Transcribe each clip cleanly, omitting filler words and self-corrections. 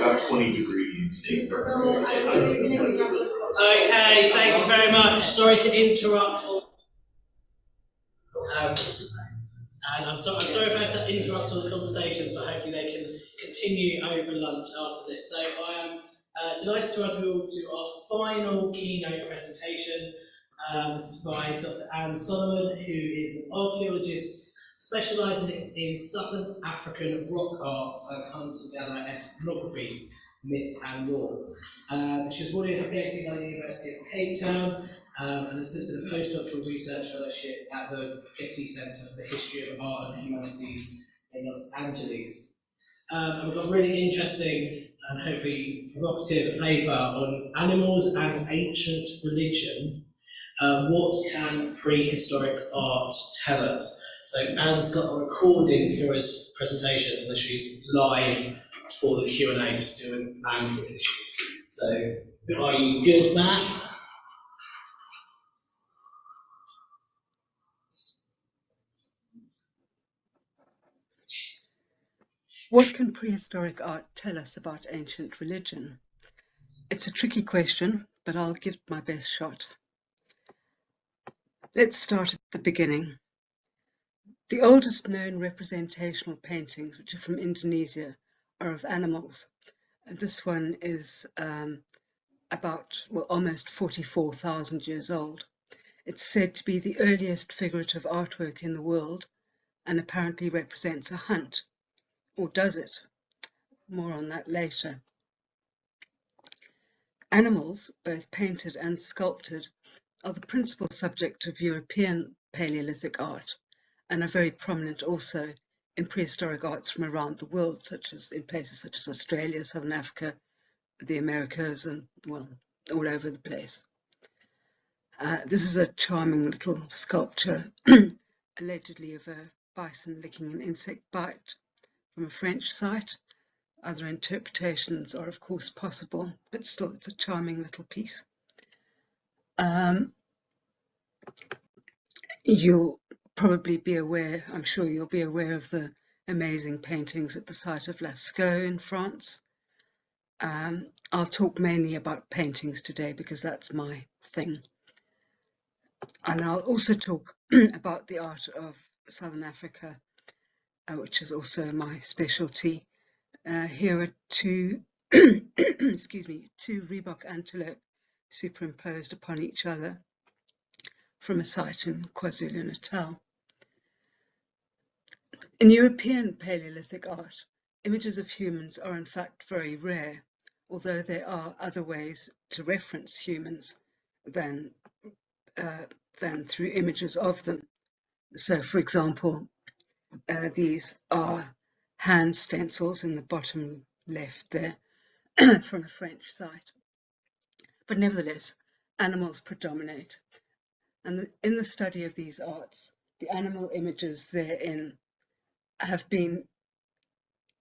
about 20 degrees safer. Okay, thank you very much. Sorry to interrupt. And I'm sorry if I had to interrupt all the conversations, but hopefully they can continue over lunch after this. So I am delighted to welcome you all to our final keynote presentation. This is by Dr. Anne Solomon, who is an archaeologist specialising in Southern African rock art and hunter-gatherer ethnographies, myth and lore. She was born in PhD by the University of Cape Town, and this has been a postdoctoral research fellowship at the Getty Centre for the History of Art and Humanities in Los Angeles. And we've got a really interesting and hopefully provocative paper on animals and ancient religion. What can prehistoric art tell us? So Anne's got a recording for his presentation, and she's live for the Q&A, just doing language issues. So are you good, Matt? What can prehistoric art tell us about ancient religion? It's a tricky question, but I'll give it my best shot. Let's start at the beginning. The oldest known representational paintings, which are from Indonesia, are of animals. And this one is almost 44,000 years old. It's said to be the earliest figurative artwork in the world and apparently represents a hunt. Or does it? More on that later. Animals, both painted and sculpted, are the principal subject of European Paleolithic art and are very prominent also in prehistoric arts from around the world, such as in places such as Australia, Southern Africa, the Americas, and well, all over the place. This is a charming little sculpture, allegedly of a bison licking an insect bite, from a French site. Other interpretations are of course possible, but still it's a charming little piece. You'll probably be aware, I'm sure you'll be aware of the amazing paintings at the site of Lascaux in France. I'll talk mainly about paintings today because that's my thing. And I'll also talk about the art of Southern Africa, which is also my specialty. Here are two, excuse me, two Reebok antelope superimposed upon each other from a site in KwaZulu-Natal. In European Paleolithic art, images of humans are in fact very rare, although there are other ways to reference humans than through images of them. So, for example, these are hand stencils in the bottom left there from a French site. But nevertheless, animals predominate. And in the study of these arts, the animal images therein have been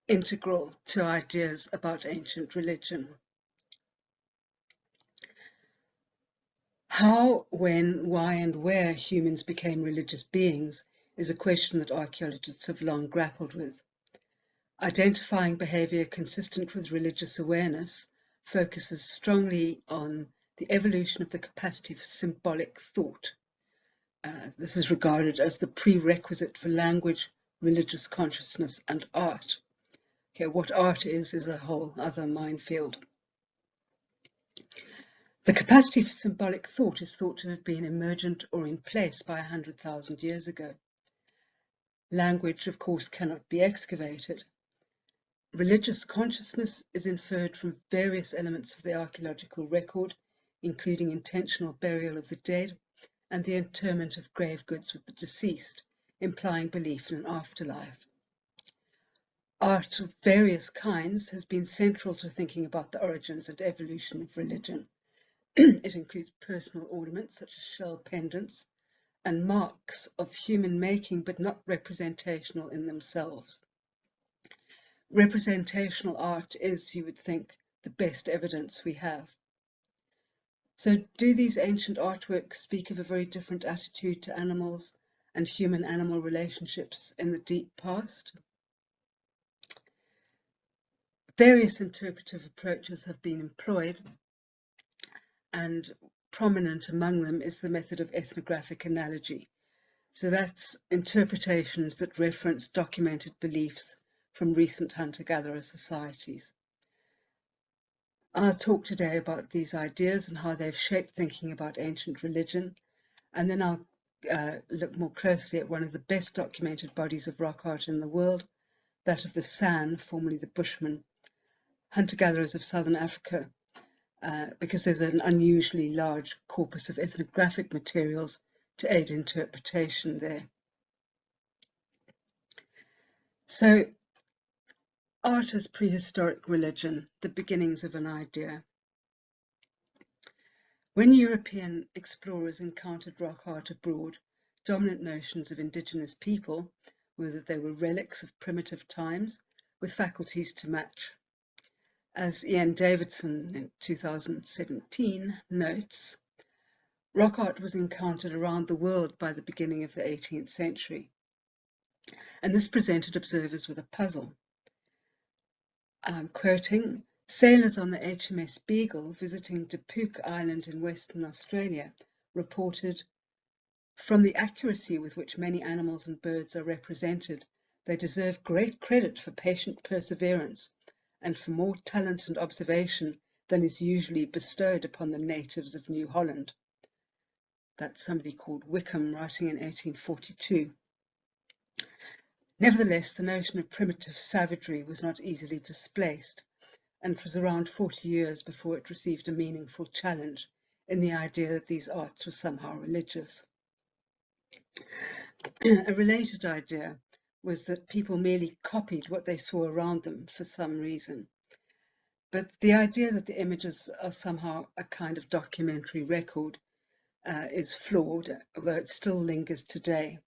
integral to ideas about ancient religion. How, when, why, and where humans became religious beings is a question that archaeologists have long grappled with. Identifying behavior consistent with religious awareness focuses strongly on the evolution of the capacity for symbolic thought. This is regarded as the prerequisite for language, religious consciousness, and art. Okay, what art is a whole other minefield. The capacity for symbolic thought is thought to have been emergent or in place by 100,000 years ago. Language, of course, cannot be excavated. Religious consciousness is inferred from various elements of the archaeological record, including intentional burial of the dead and the interment of grave goods with the deceased, implying belief in an afterlife. Art of various kinds has been central to thinking about the origins and evolution of religion. It includes personal ornaments such as shell pendants and marks of human making, but not representational in themselves. Representational art is, you would think, the best evidence we have. So do these ancient artworks speak of a very different attitude to animals and human-animal relationships in the deep past? Various interpretive approaches have been employed, and prominent among them is the method of ethnographic analogy. So that's interpretations that reference documented beliefs from recent hunter-gatherer societies. I'll talk today about these ideas and how they've shaped thinking about ancient religion, and then I'll look more closely at one of the best documented bodies of rock art in the world, that of the San, formerly the Bushmen, hunter-gatherers of southern Africa, because there's an unusually large corpus of ethnographic materials to aid interpretation there. So, art as prehistoric religion, the beginnings of an idea. When European explorers encountered rock art abroad, dominant notions of indigenous people were that they were relics of primitive times with faculties to match. As Ian Davidson in 2017 notes, rock art was encountered around the world by the beginning of the 18th century, and this presented observers with a puzzle. I'm quoting, sailors on the HMS Beagle visiting Dupuque Island in Western Australia reported, from the accuracy with which many animals and birds are represented, they deserve great credit for patient perseverance and for more talent and observation than is usually bestowed upon the natives of New Holland. That's somebody called Wickham writing in 1842. Nevertheless, the notion of primitive savagery was not easily displaced, and it was around 40 years before it received a meaningful challenge in the idea that these arts were somehow religious. A related idea was that people merely copied what they saw around them for some reason. But the idea that the images are somehow a kind of documentary record is flawed, although it still lingers today.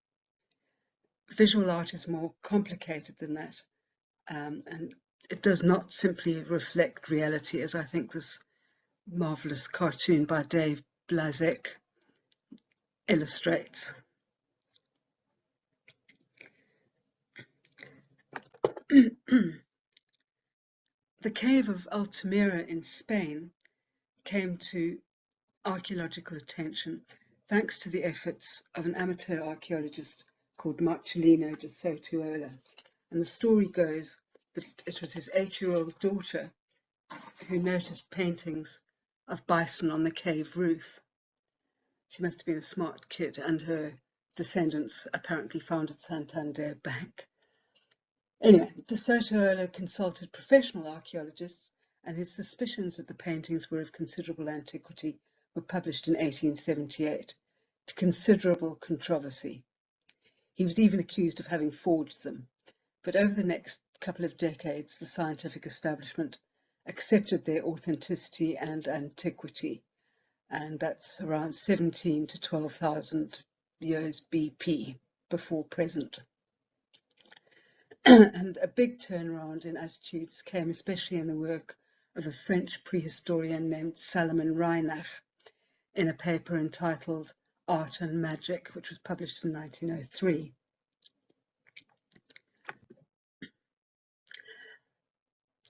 Visual art is more complicated than that, and it does not simply reflect reality, as I think this marvelous cartoon by Dave Blazek illustrates. The cave of Altamira in Spain came to archaeological attention thanks to the efforts of an amateur archaeologist called Marcelino de Sotuola. And the story goes that it was his 8-year-old daughter who noticed paintings of bison on the cave roof. She must have been a smart kid, and her descendants apparently founded Santander Bank. Anyway, de Sotuola consulted professional archaeologists, and his suspicions that the paintings were of considerable antiquity were published in 1878, to considerable controversy. He was even accused of having forged them, but over the next couple of decades, the scientific establishment accepted their authenticity and antiquity, and that's around 17 to 12,000 years BP, before present. And a big turnaround in attitudes came especially in the work of a French prehistorian named Salomon Reinach in a paper entitled Art and Magic, which was published in 1903.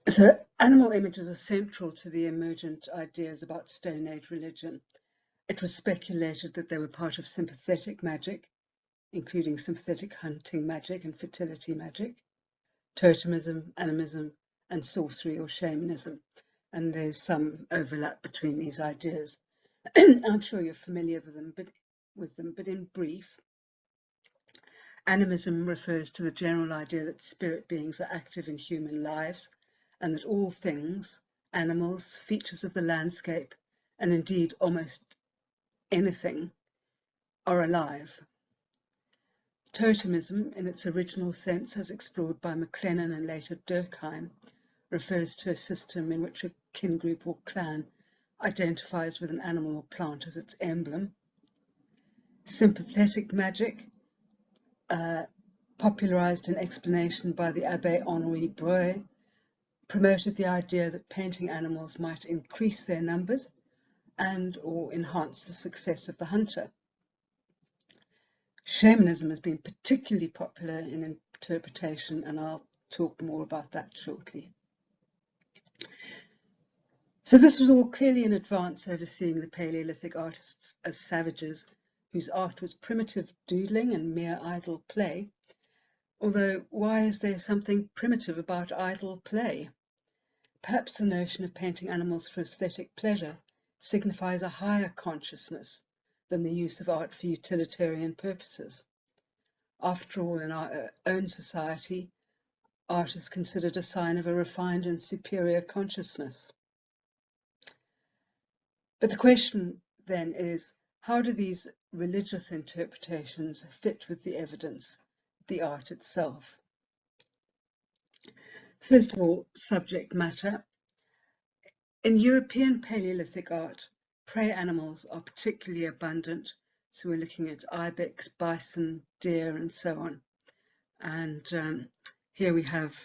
So animal images are central to the emergent ideas about Stone Age religion. It was speculated that they were part of sympathetic magic, including sympathetic hunting magic and fertility magic, totemism, animism, and sorcery or shamanism. And there's some overlap between these ideas. I'm sure you're familiar with them, but in brief, animism refers to the general idea that spirit beings are active in human lives, and that all things, animals, features of the landscape, and indeed almost anything, are alive. Totemism, in its original sense, as explored by McLennan and later Durkheim, refers to a system in which a kin group or clan identifies with an animal or plant as its emblem. Sympathetic magic, popularized in explanation by the Abbé Henri Breuil, promoted the idea that painting animals might increase their numbers and or enhance the success of the hunter. Shamanism has been particularly popular in interpretation, and I'll talk more about that shortly. So this was all clearly in advance overseeing the Paleolithic artists as savages whose art was primitive doodling and mere idle play. Although, why is there something primitive about idle play? Perhaps the notion of painting animals for aesthetic pleasure signifies a higher consciousness than the use of art for utilitarian purposes. After all, in our own society, art is considered a sign of a refined and superior consciousness. But the question then is, how do these religious interpretations fit with the evidence, the art itself? First of all, subject matter. In European Paleolithic art, prey animals are particularly abundant. So we're looking at ibex, bison, deer, and so on. And here we have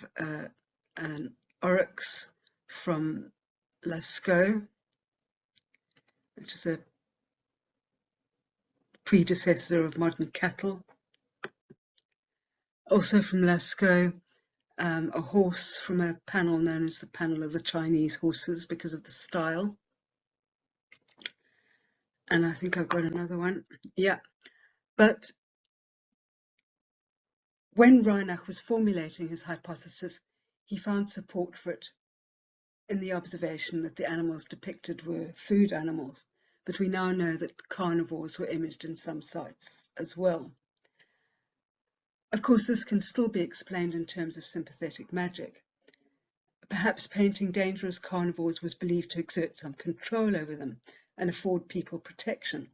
an oryx from Lascaux, which is a predecessor of modern cattle. Also from Lascaux, a horse from a panel known as the panel of the Chinese horses because of the style. And I think I've got another one. Yeah. But when Reinach was formulating his hypothesis, he found support for it in the observation that the animals depicted were food animals, but we now know that carnivores were imaged in some sites as well. Of course, this can still be explained in terms of sympathetic magic. Perhaps painting dangerous carnivores was believed to exert some control over them and afford people protection.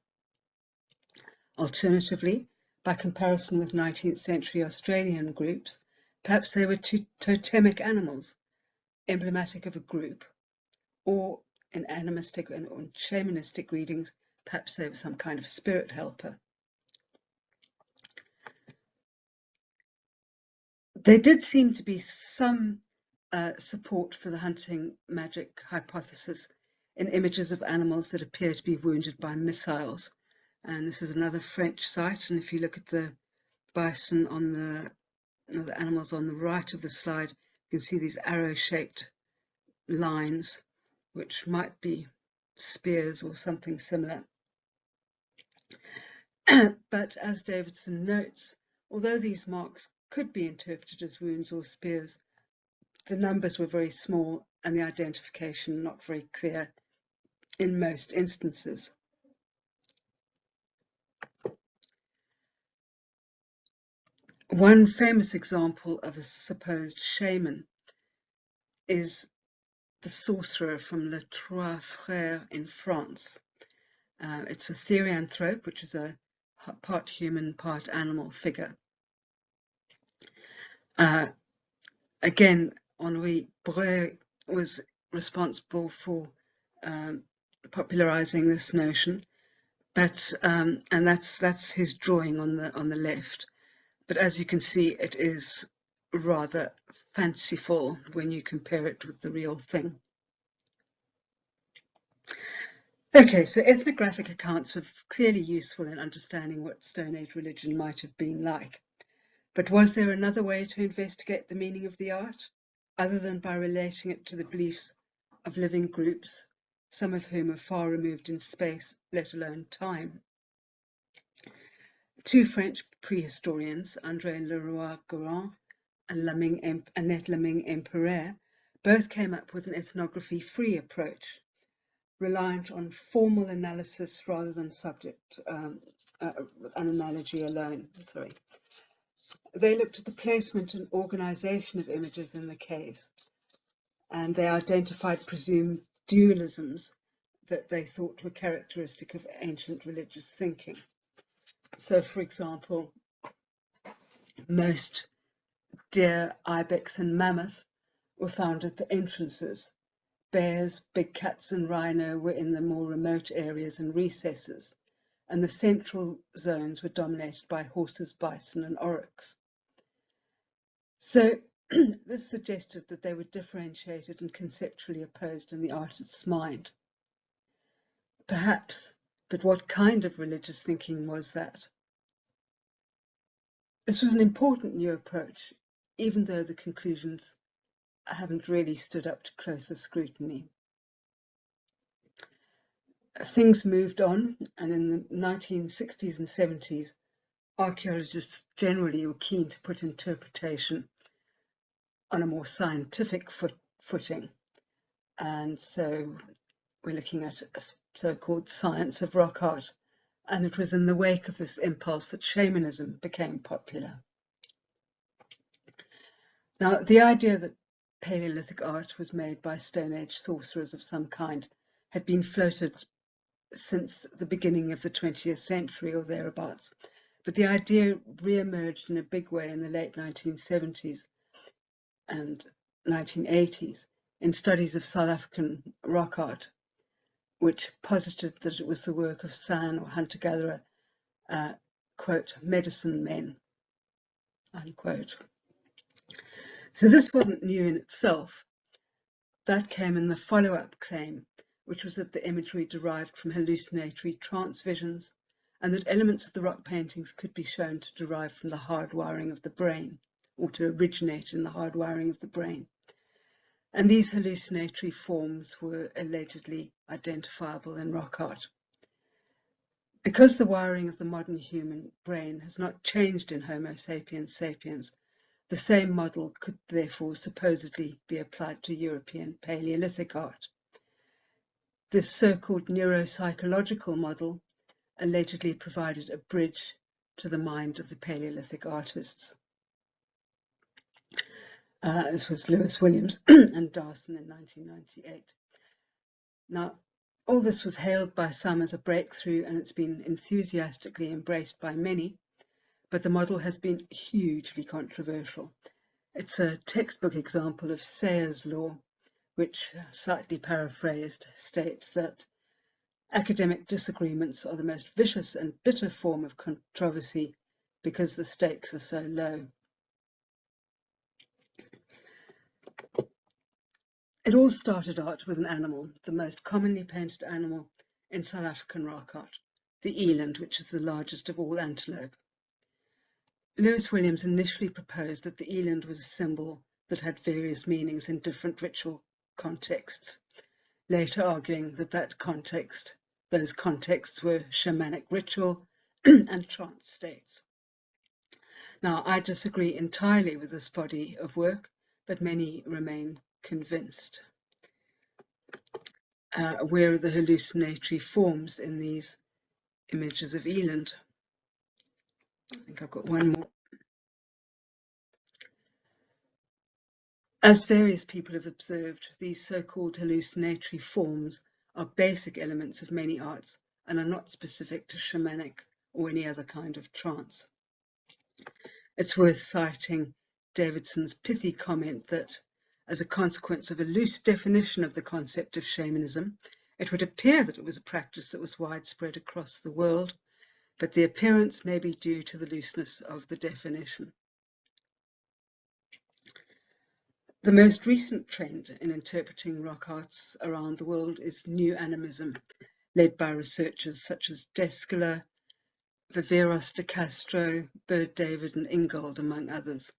Alternatively, by comparison with 19th century Australian groups, perhaps they were totemic animals, emblematic of a group, or in animistic and shamanistic readings, perhaps they were some kind of spirit helper. There did seem to be some support for the hunting magic hypothesis in images of animals that appear to be wounded by missiles. And this is another French site, and if you look at the bison on the animals on the right of the slide, you can see these arrow-shaped lines, which might be spears or something similar. But as Davidson notes, although these marks could be interpreted as wounds or spears, the numbers were very small and the identification not very clear in most instances. One famous example of a supposed shaman is the sorcerer from Les Trois Frères in France. It's a therianthrope, which is a part human, part animal figure. Again, Henri Breuil was responsible for popularizing this notion, but and that's his drawing on the left. But as you can see, it is rather fanciful when you compare it with the real thing. Okay, so ethnographic accounts were clearly useful in understanding what Stone Age religion might have been like. But was there another way to investigate the meaning of the art, other than by relating it to the beliefs of living groups, some of whom are far removed in space, let alone time? Two French prehistorians, André Leroy-Gourand and Annette Laming-Empereur, both came up with an ethnography-free approach, reliant on formal analysis rather than subject an analogy alone. Sorry. They looked at the placement and organization of images in the caves, and they identified presumed dualisms that they thought were characteristic of ancient religious thinking. So, for example, most deer, ibex, and mammoth were found at the entrances. Bears, big cats, and rhino were in the more remote areas and recesses, and the central zones were dominated by horses, bison, and oryx. So this suggested that they were differentiated and conceptually opposed in the artist's mind. Perhaps, but what kind of religious thinking was that? This was an important new approach, even though the conclusions haven't really stood up to closer scrutiny. things moved on, and in the 1960s and 70s, archaeologists generally were keen to put interpretation on a more scientific footing. And so we're looking at a so-called science of rock art. And it was in the wake of this impulse that shamanism became popular. Now, the idea that Paleolithic art was made by Stone Age sorcerers of some kind had been floated since the beginning of the 20th century or thereabouts. But the idea re-emerged in a big way in the late 1970s and 1980s in studies of South African rock art, which posited that it was the work of San or hunter-gatherer, quote, medicine men, unquote. So this wasn't new in itself. That came in the follow-up claim, which was that the imagery derived from hallucinatory trance visions, and that elements of the rock paintings could be shown to derive from the hardwiring of the brain, or to originate in the hardwiring of the brain. And these hallucinatory forms were allegedly identifiable in rock art. Because the wiring of the modern human brain has not changed in Homo sapiens sapiens, the same model could therefore supposedly be applied to European Paleolithic art. This so-called neuropsychological model allegedly provided a bridge to the mind of the Paleolithic artists. This was Lewis Williams and Darson in 1998. Now, all this was hailed by some as a breakthrough, and it's been enthusiastically embraced by many, but the model has been hugely controversial. It's a textbook example of Sayre's law, which, slightly paraphrased, states that academic disagreements are the most vicious and bitter form of controversy because the stakes are so low. It all started out with an animal, the most commonly painted animal in South African rock art, the eland, which is the largest of all antelope. Lewis Williams initially proposed that the eland was a symbol that had various meanings in different ritual contexts, later arguing that those contexts were shamanic ritual and trance states. Now, I disagree entirely with this body of work, but many remain convinced. Where are the hallucinatory forms in these images of eland? I think I've got one more. As various people have observed, these so-called hallucinatory forms are basic elements of many arts and are not specific to shamanic or any other kind of trance. It's worth citing Davidson's pithy comment that, as a consequence of a loose definition of the concept of shamanism, it would appear that it was a practice that was widespread across the world, but the appearance may be due to the looseness of the definition. The most recent trend in interpreting rock arts around the world is new animism, led by researchers such as Descola, Viveros de Castro, Bird David and Ingold, among others.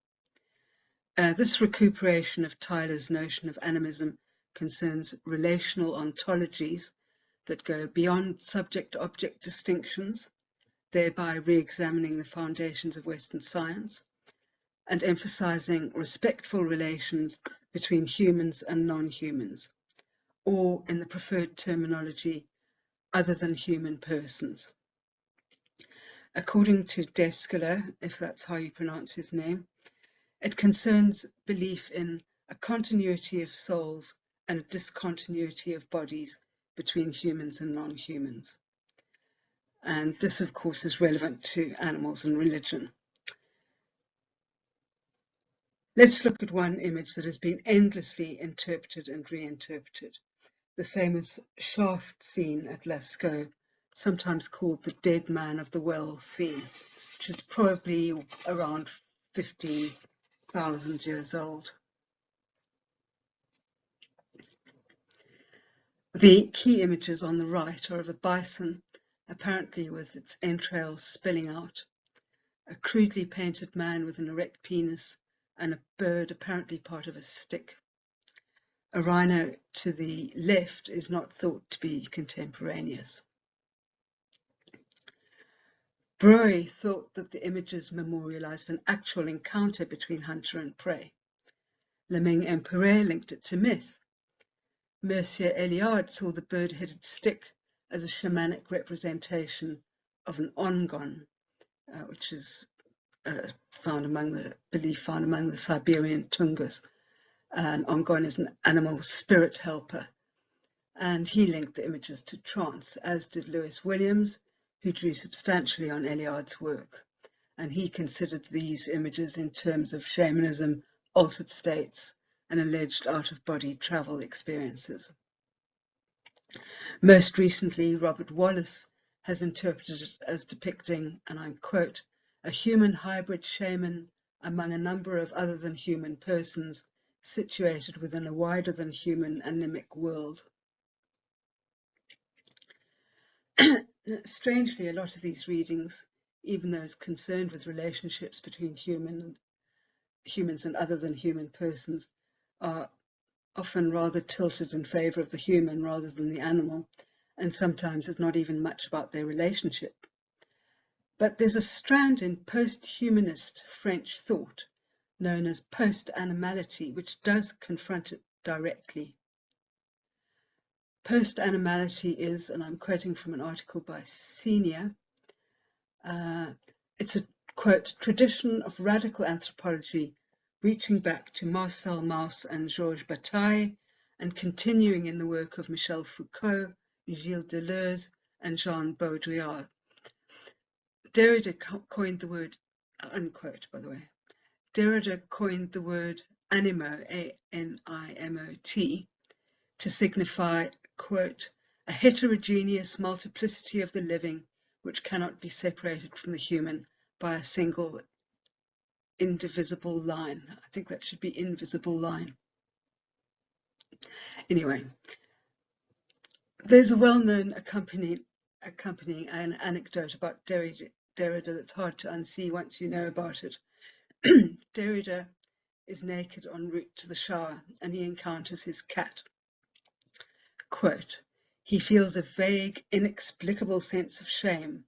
This recuperation of Tyler's notion of animism concerns relational ontologies that go beyond subject-object distinctions, thereby re-examining the foundations of Western science, and emphasizing respectful relations between humans and non-humans, or, in the preferred terminology, other than human persons. According to Descola, if that's how you pronounce his name, it concerns belief in a continuity of souls and a discontinuity of bodies between humans and non-humans. And this, of course, is relevant to animals and religion. Let's look at one image that has been endlessly interpreted and reinterpreted, the famous shaft scene at Lascaux, sometimes called the dead man of the well scene, which is probably around 15,000 years old. The key images on the right are of a bison, apparently with its entrails spilling out, a crudely painted man with an erect penis, and a bird apparently part of a stick. A rhino to the left is not thought to be contemporaneous. Breuil thought that the images memorialized an actual encounter between hunter and prey. Leming and Perret linked it to myth. Mercier-Eliade saw the bird-headed stick as a shamanic representation of an ongon, which is found among the Siberian Tungus. An ongon is an animal spirit helper, and he linked the images to trance, as did Lewis Williams, who drew substantially on Eliade's work, and he considered these images in terms of shamanism, altered states, and alleged out-of-body travel experiences. Most recently, Robert Wallace has interpreted it as depicting, and I quote, a human hybrid shaman among a number of other than human persons situated within a wider than human animic world. Strangely, a lot of these readings, even those concerned with relationships between humans and other than human persons, are often rather tilted in favour of the human rather than the animal, and sometimes it's not even much about their relationship. But there's a strand in post-humanist French thought known as post-animality, which does confront it directly. Post-animality is, and I'm quoting from an article by Senior, it's a, quote, tradition of radical anthropology reaching back to Marcel Mauss and Georges Bataille, and continuing in the work of Michel Foucault, Gilles Deleuze, and Jean Baudrillard. Derrida coined the word, unquote, by the way, Derrida coined the word animo, A-N-I-M-O-T, to signify, quote, a heterogeneous multiplicity of the living which cannot be separated from the human by a single indivisible line. I think that should be invisible line. Anyway, there's a well-known accompanying an anecdote about Derrida that's hard to unsee once you know about it. Derrida is naked en route to the shower and he encounters his cat. Quote, he feels a vague, inexplicable sense of shame,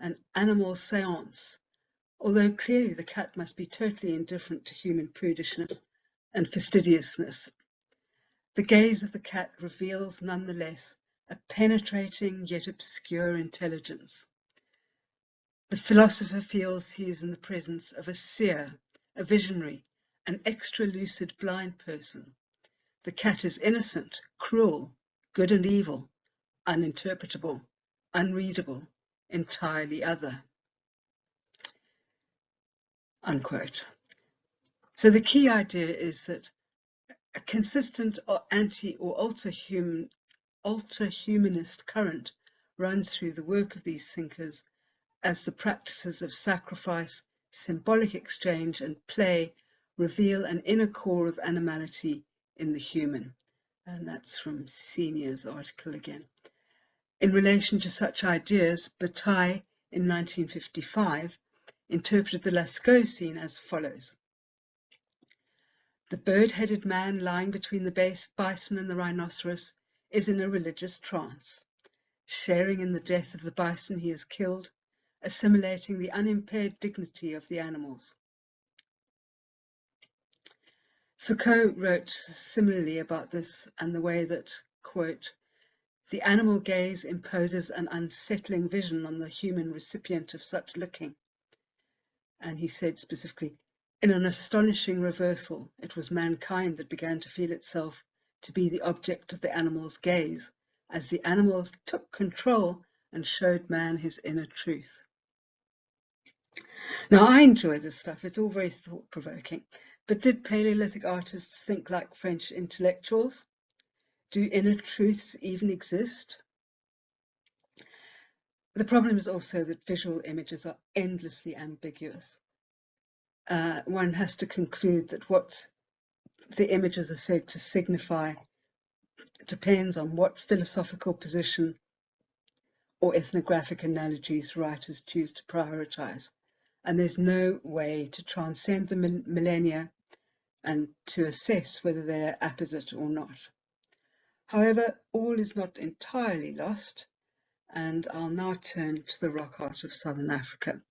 an animal seance, although clearly the cat must be totally indifferent to human prudishness and fastidiousness. The gaze of the cat reveals, nonetheless, a penetrating yet obscure intelligence. The philosopher feels he is in the presence of a seer, a visionary, an extra-lucid blind person. The cat is innocent, cruel, good and evil, uninterpretable, unreadable, entirely other. Unquote. So the key idea is that a consistent or anti or alter-humanist current runs through the work of these thinkers as the practices of sacrifice, symbolic exchange and play reveal an inner core of animality in the human. And that's from Senior's article again. In relation to such ideas, Bataille in 1955 interpreted the Lascaux scene as follows. The bird-headed man lying between the bison and the rhinoceros is in a religious trance, sharing in the death of the bison he has killed, assimilating the unimpaired dignity of the animals. Foucault wrote similarly about this and the way that, quote, the animal gaze imposes an unsettling vision on the human recipient of such looking. And he said specifically, in an astonishing reversal, it was mankind that began to feel itself to be the object of the animal's gaze, as the animals took control and showed man his inner truth. Now, I enjoy this stuff. It's all very thought-provoking. But did Paleolithic artists think like French intellectuals? Do inner truths even exist? The problem is also that visual images are endlessly ambiguous. One has to conclude that what the images are said to signify depends on what philosophical position or ethnographic analogies writers choose to prioritize. And there's no way to transcend the millennia and to assess whether they are apposite or not. However, all is not entirely lost, and I'll now turn to the rock art of Southern Africa,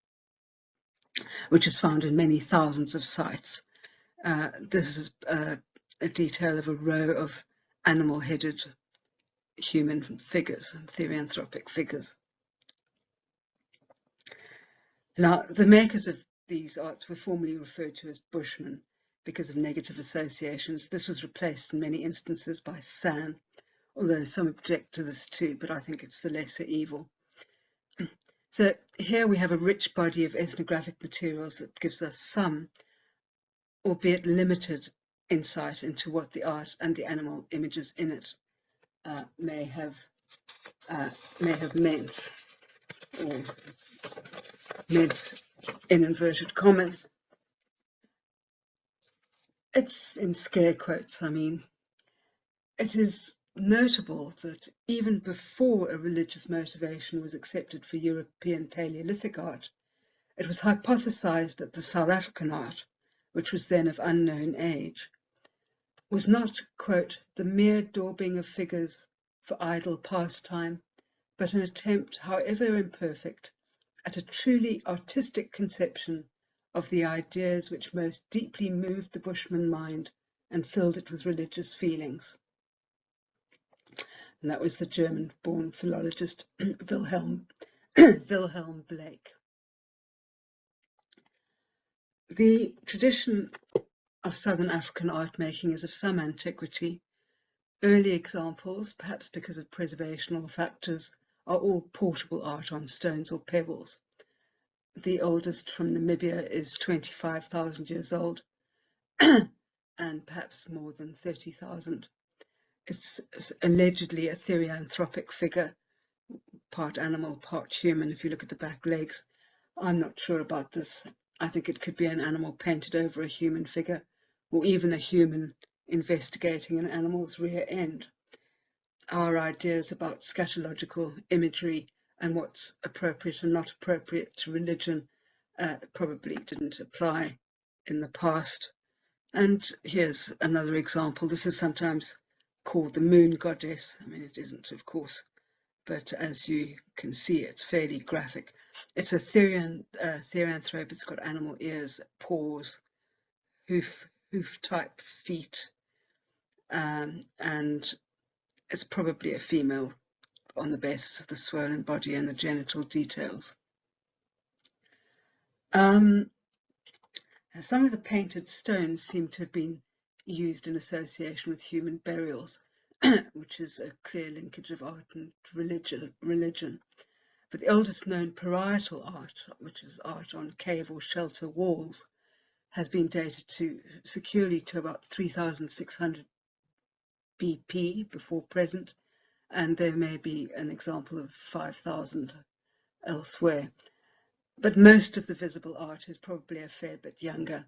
which is found in many thousands of sites. This is a detail of a row of animal-headed human figures, therianthropic figures. Now, the makers of these arts were formerly referred to as Bushmen because of negative associations. This was replaced in many instances by San, although some object to this too, but I think it's the lesser evil. So here we have a rich body of ethnographic materials that gives us some, albeit limited, insight into what the art and the animal images in it may have meant, or meant in inverted commas. It's in scare quotes, I mean. It is notable that even before a religious motivation was accepted for European Palaeolithic art, it was hypothesized that the South African art, which was then of unknown age, was not, quote, the mere daubing of figures for idle pastime, but an attempt, however imperfect, at a truly artistic conception of the ideas which most deeply moved the Bushman mind and filled it with religious feelings. And that was the German-born philologist Wilhelm Blake. The tradition of Southern African art making is of some antiquity. Early examples, perhaps because of preservational factors, are all portable art on stones or pebbles. The oldest from Namibia is 25,000 years old, and perhaps more than 30,000. It's allegedly a therianthropic figure, part animal, part human, if you look at the back legs. I'm not sure about this. I think it could be an animal painted over a human figure, or even a human investigating an animal's rear end. Our ideas about scatological imagery and what's appropriate and not appropriate to religion probably didn't apply in the past. And here's another example. This is sometimes called the moon goddess. I mean, it isn't, of course, but as you can see, it's fairly graphic. It's a therianthrope. It's got animal ears, paws, hoof-type feet, and it's probably a female on the basis of the swollen body and the genital details. Some of the painted stones seem to have been used in association with human burials, which is a clear linkage of art and religion. But the oldest known parietal art, which is art on cave or shelter walls, has been dated securely to about 3,600 BP, before present, and there may be an example of 5,000 elsewhere. But most of the visible art is probably a fair bit younger.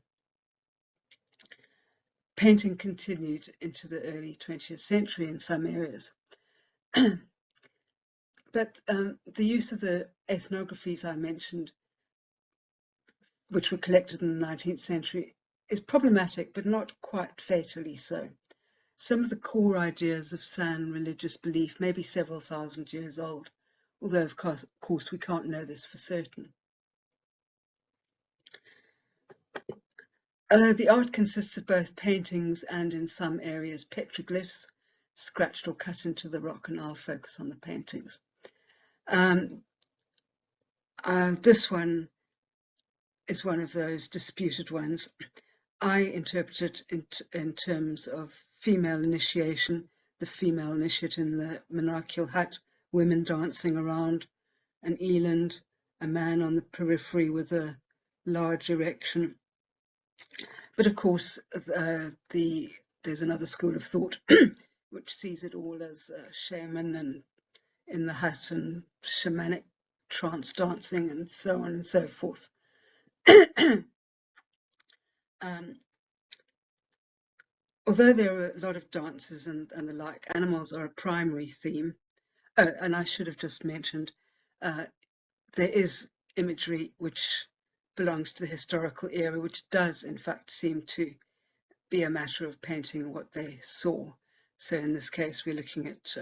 Painting continued into the early 20th century in some areas. But the use of the ethnographies I mentioned, which were collected in the 19th century, is problematic, but not quite fatally so. Some of the core ideas of San religious belief may be several thousand years old, although of course we can't know this for certain. The art consists of both paintings and, in some areas, petroglyphs, scratched or cut into the rock, and I'll focus on the paintings. This one is one of those disputed ones. I interpret it in terms of female initiation, the female initiate in the monarchical hut, women dancing around an eland, a man on the periphery with a large erection. But of course, there's another school of thought which sees it all as shaman and in the hut and shamanic trance dancing and so on and so forth. Although there are a lot of dances and the like, animals are a primary theme. Oh, and I should have just mentioned, there is imagery which belongs to the historical era, which does in fact seem to be a matter of painting what they saw. So in this case, we're looking at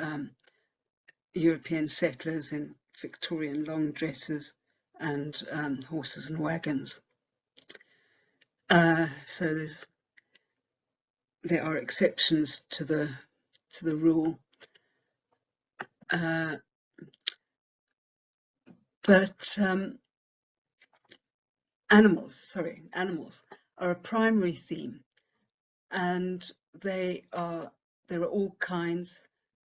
European settlers in Victorian long dresses and horses and wagons. So there are exceptions to the rule, but animals are a primary theme, and there are all kinds,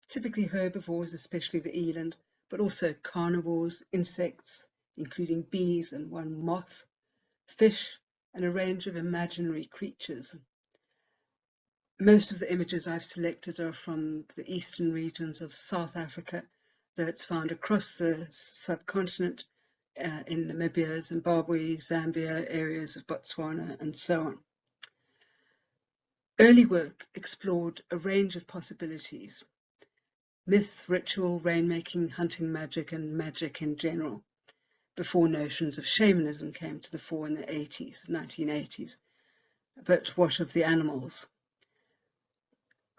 typically herbivores, especially the eland, but also carnivores, insects, including bees and one moth, fish, and a range of imaginary creatures. Most of the images I've selected are from the eastern regions of South Africa, though it's found across the subcontinent, in Namibia, Zimbabwe, Zambia, areas of Botswana, and so on. Early work explored a range of possibilities: myth, ritual, rainmaking, hunting magic, and magic in general, before notions of shamanism came to the fore in the 1980s. But what of the animals?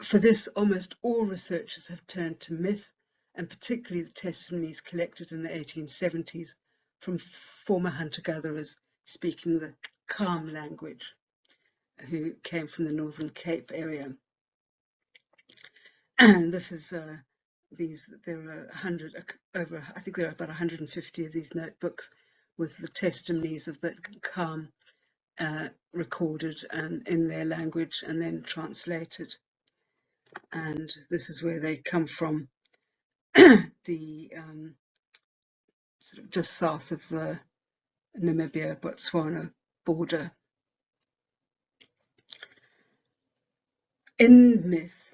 For this, almost all researchers have turned to myth, and particularly the testimonies collected in the 1870s from former hunter-gatherers speaking the Kham language, who came from the Northern Cape area. And this is there are I think there are about 150 of these notebooks with the testimonies of the Kham recorded and in their language and then translated. And this is where they come from, the sort of just south of the Namibia-Botswana border. In myth,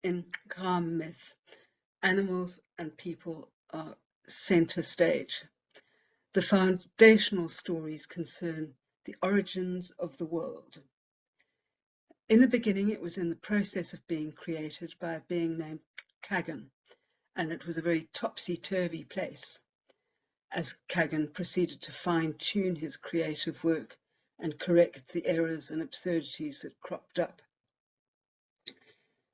in Kham myth, animals and people are center stage. The foundational stories concern the origins of the world. In the beginning, it was in the process of being created by a being named Kagan, and it was a very topsy-turvy place, as Kagan proceeded to fine-tune his creative work and correct the errors and absurdities that cropped up.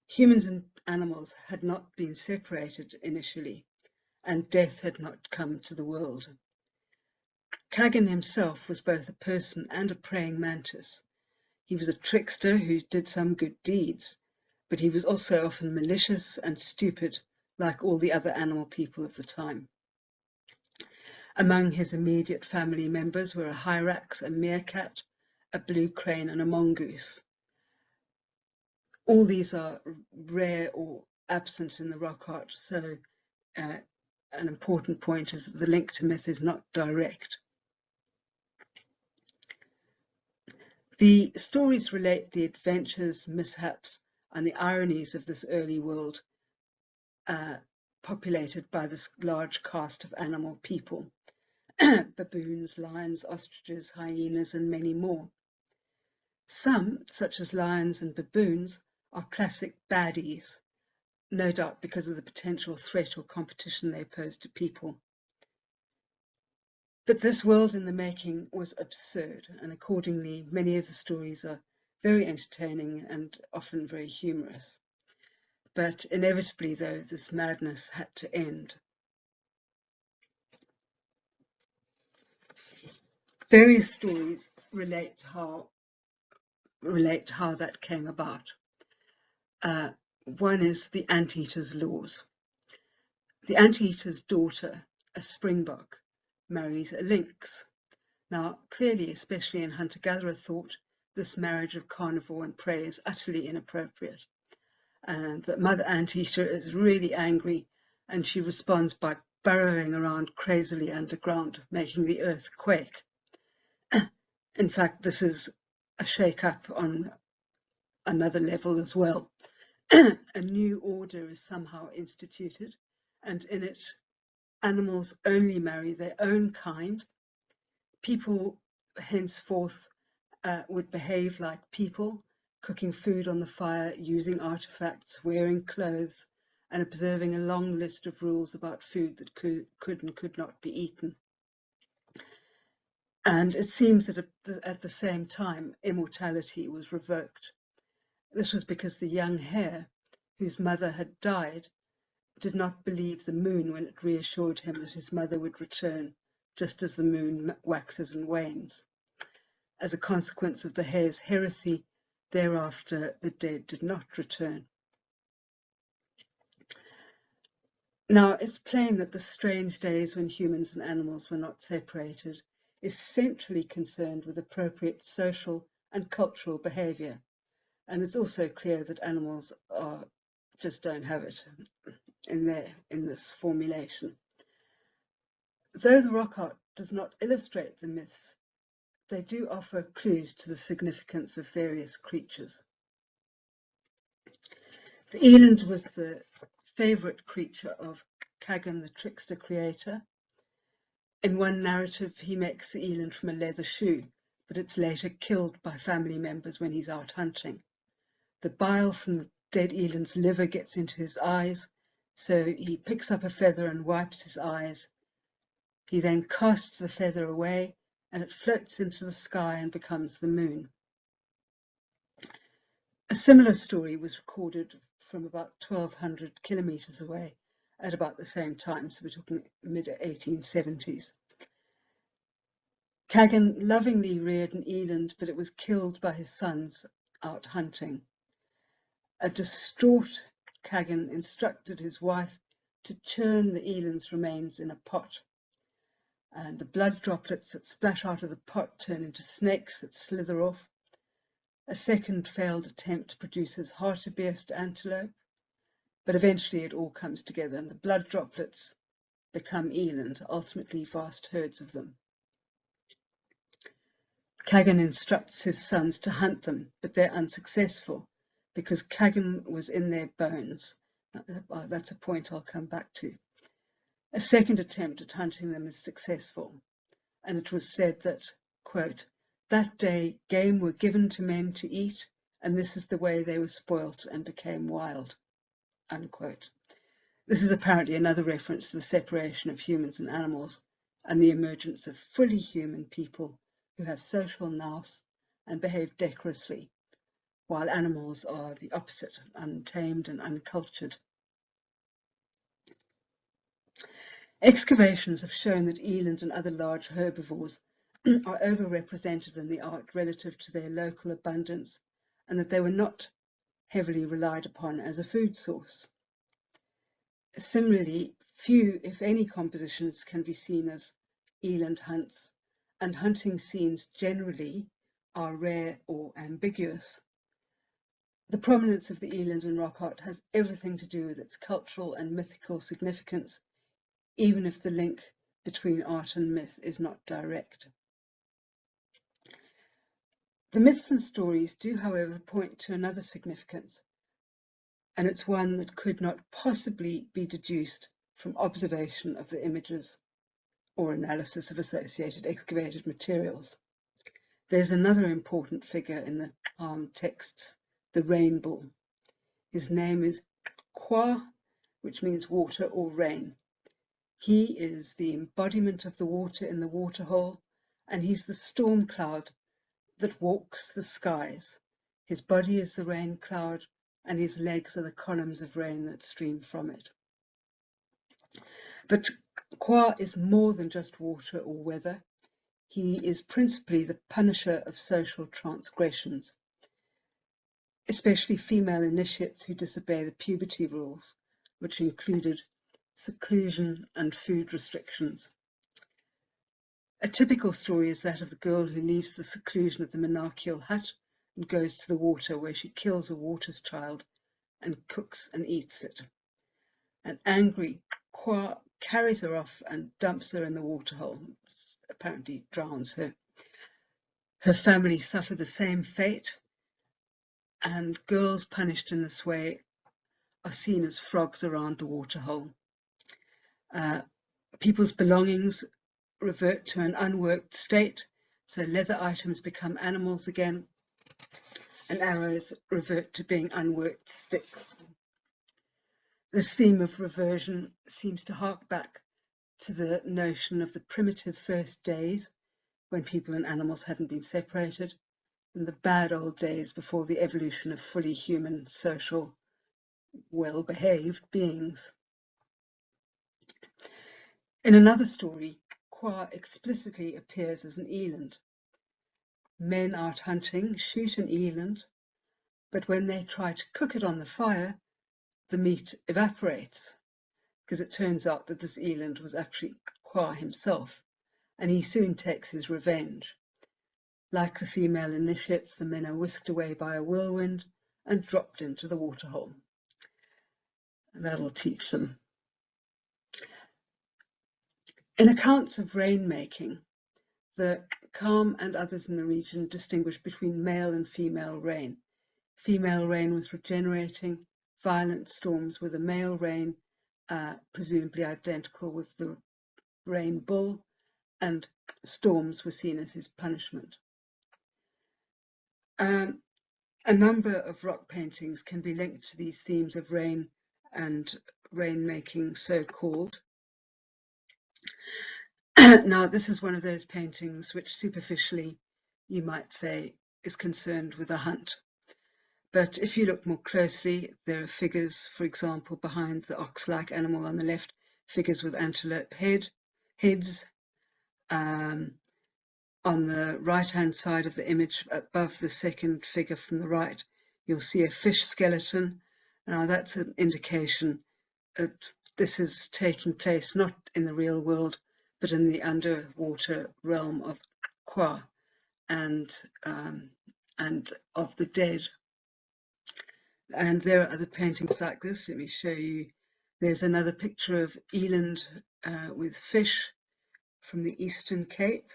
Humans and animals had not been separated initially, and death had not come to the world. Kagan himself was both a person and a praying mantis. He was a trickster who did some good deeds, but he was also often malicious and stupid, like all the other animal people of the time. Among his immediate family members were a hyrax, a meerkat, a blue crane, and a mongoose. All these are rare or absent in the rock art, so an important point is that the link to myth is not direct. The stories relate the adventures, mishaps, and the ironies of this early world, populated by this large cast of animal people: baboons, lions, ostriches, hyenas, and many more. Some, such as lions and baboons, are classic baddies, no doubt because of the potential threat or competition they pose to people. But this world in the making was absurd, and accordingly many of the stories are very entertaining and often very humorous. But inevitably, though, this madness had to end. Various stories relate how that came about. One is the anteater's laws. The anteater's daughter, a springbok, marries a lynx. Now, clearly, especially in hunter-gatherer thought, this marriage of carnivore and prey is utterly inappropriate. And the mother anteater is really angry, and she responds by burrowing around crazily underground, making the earth quake. In fact, this is a shake-up on another level as well. A new order is somehow instituted, and in it, animals only marry their own kind. People henceforth would behave like people, cooking food on the fire, using artifacts, wearing clothes, and observing a long list of rules about food that could and could not be eaten. And it seems that at the same time, immortality was revoked. This was because the young hare, whose mother had died, did not believe the moon when it reassured him that his mother would return, just as the moon waxes and wanes. As a consequence of the hare's heresy, thereafter the dead did not return. Now, it's plain that the strange days when humans and animals were not separated is centrally concerned with appropriate social and cultural behaviour. And it's also clear that animals just don't have it in this formulation. Though the rock art does not illustrate the myths, they do offer clues to the significance of various creatures. The eland was the favourite creature of Kagan, the trickster creator. In one narrative, he makes the eland from a leather shoe, but it's later killed by family members when he's out hunting. The bile from the dead eland's liver gets into his eyes, so he picks up a feather and wipes his eyes. He then casts the feather away, and it floats into the sky and becomes the moon. A similar story was recorded from about 1,200 kilometres away at about the same time, so we're talking mid-1870s. Kagan lovingly reared an eland, but it was killed by his sons out hunting. A distraught Kagan instructed his wife to churn the eland's remains in a pot, and the blood droplets that splash out of the pot turn into snakes that slither off. A second failed attempt produces hartebeest antelope, but eventually it all comes together and the blood droplets become eland, ultimately vast herds of them. Kagan instructs his sons to hunt them, but they're unsuccessful because Kagan was in their bones. That's a point I'll come back to. A second attempt at hunting them is successful, and it was said that, quote, "That day game were given to men to eat, and this is the way they were spoilt and became wild," unquote. This is apparently another reference to the separation of humans and animals and the emergence of fully human people who have social nous and behave decorously, while animals are the opposite, untamed and uncultured. Excavations have shown that eland and other large herbivores are overrepresented in the art relative to their local abundance, and that they were not heavily relied upon as a food source. Similarly, few, if any, compositions can be seen as eland hunts, and hunting scenes generally are rare or ambiguous. The prominence of the eland in rock art has everything to do with its cultural and mythical significance, even if the link between art and myth is not direct. The myths and stories do, however, point to another significance, and it's one that could not possibly be deduced from observation of the images or analysis of associated excavated materials. There's another important figure in the texts, the rainbow. His name is Kwa, which means water or rain. He is the embodiment of the water in the waterhole, and he's the storm cloud that walks the skies. His body is the rain cloud, and his legs are the columns of rain that stream from it. But Kwa is more than just water or weather. He is principally the punisher of social transgressions, especially female initiates who disobey the puberty rules, which included seclusion and food restrictions. A typical story is that of the girl who leaves the seclusion of the monarchical hut and goes to the water, where she kills a water's child and cooks and eats it. An angry Kwa carries her off and dumps her in the waterhole, apparently drowns her. Her family suffer the same fate, and girls punished in this way are seen as frogs around the waterhole. People's belongings revert to an unworked state, so leather items become animals again, and arrows revert to being unworked sticks. This theme of reversion seems to hark back to the notion of the primitive first days, when people and animals hadn't been separated, in the bad old days before the evolution of fully human, social, well-behaved beings. In another story, Kwa explicitly appears as an eland. Men out hunting shoot an eland, but when they try to cook it on the fire, the meat evaporates, because it turns out that this eland was actually Kwa himself, and he soon takes his revenge. Like the female initiates, the men are whisked away by a whirlwind and dropped into the waterhole. And that'll teach them. In accounts of rain-making, the Kham and others in the region distinguished between male and female rain. Female rain was regenerating, violent storms with a male rain, presumably identical with the rain bull, and storms were seen as his punishment. A number of rock paintings can be linked to these themes of rain and rain-making, so-called. Now, this is one of those paintings which superficially, you might say, is concerned with a hunt. But if you look more closely, there are figures, for example, behind the ox-like animal on the left, figures with antelope heads. On the right-hand side of the image, above the second figure from the right, you'll see a fish skeleton. Now, that's an indication that this is taking place not in the real world, but in the underwater realm of Kwa and of the dead. And there are other paintings like this. Let me show you. There's another picture of eland with fish from the Eastern Cape.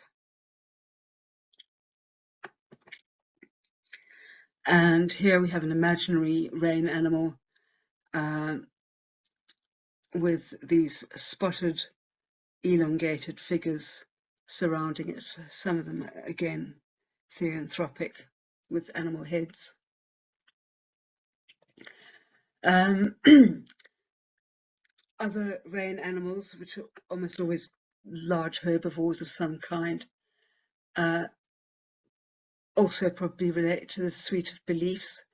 And here we have an imaginary rain animal with these spotted, elongated figures surrounding it. Some of them, again, theanthropic, with animal heads. Other rain animals, which are almost always large herbivores of some kind, also probably relate to the suite of beliefs.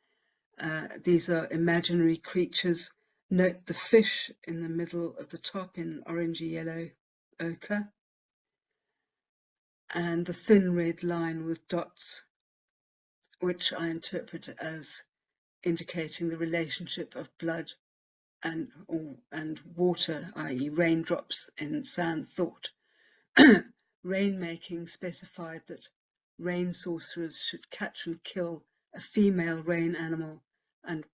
These are imaginary creatures. Note the fish in the middle of the top in orangey yellow ochre, and the thin red line with dots, which I interpret as indicating the relationship of blood and water, i.e. raindrops in sand thought. Rain-making specified that rain sorcerers should catch and kill a female rain animal, and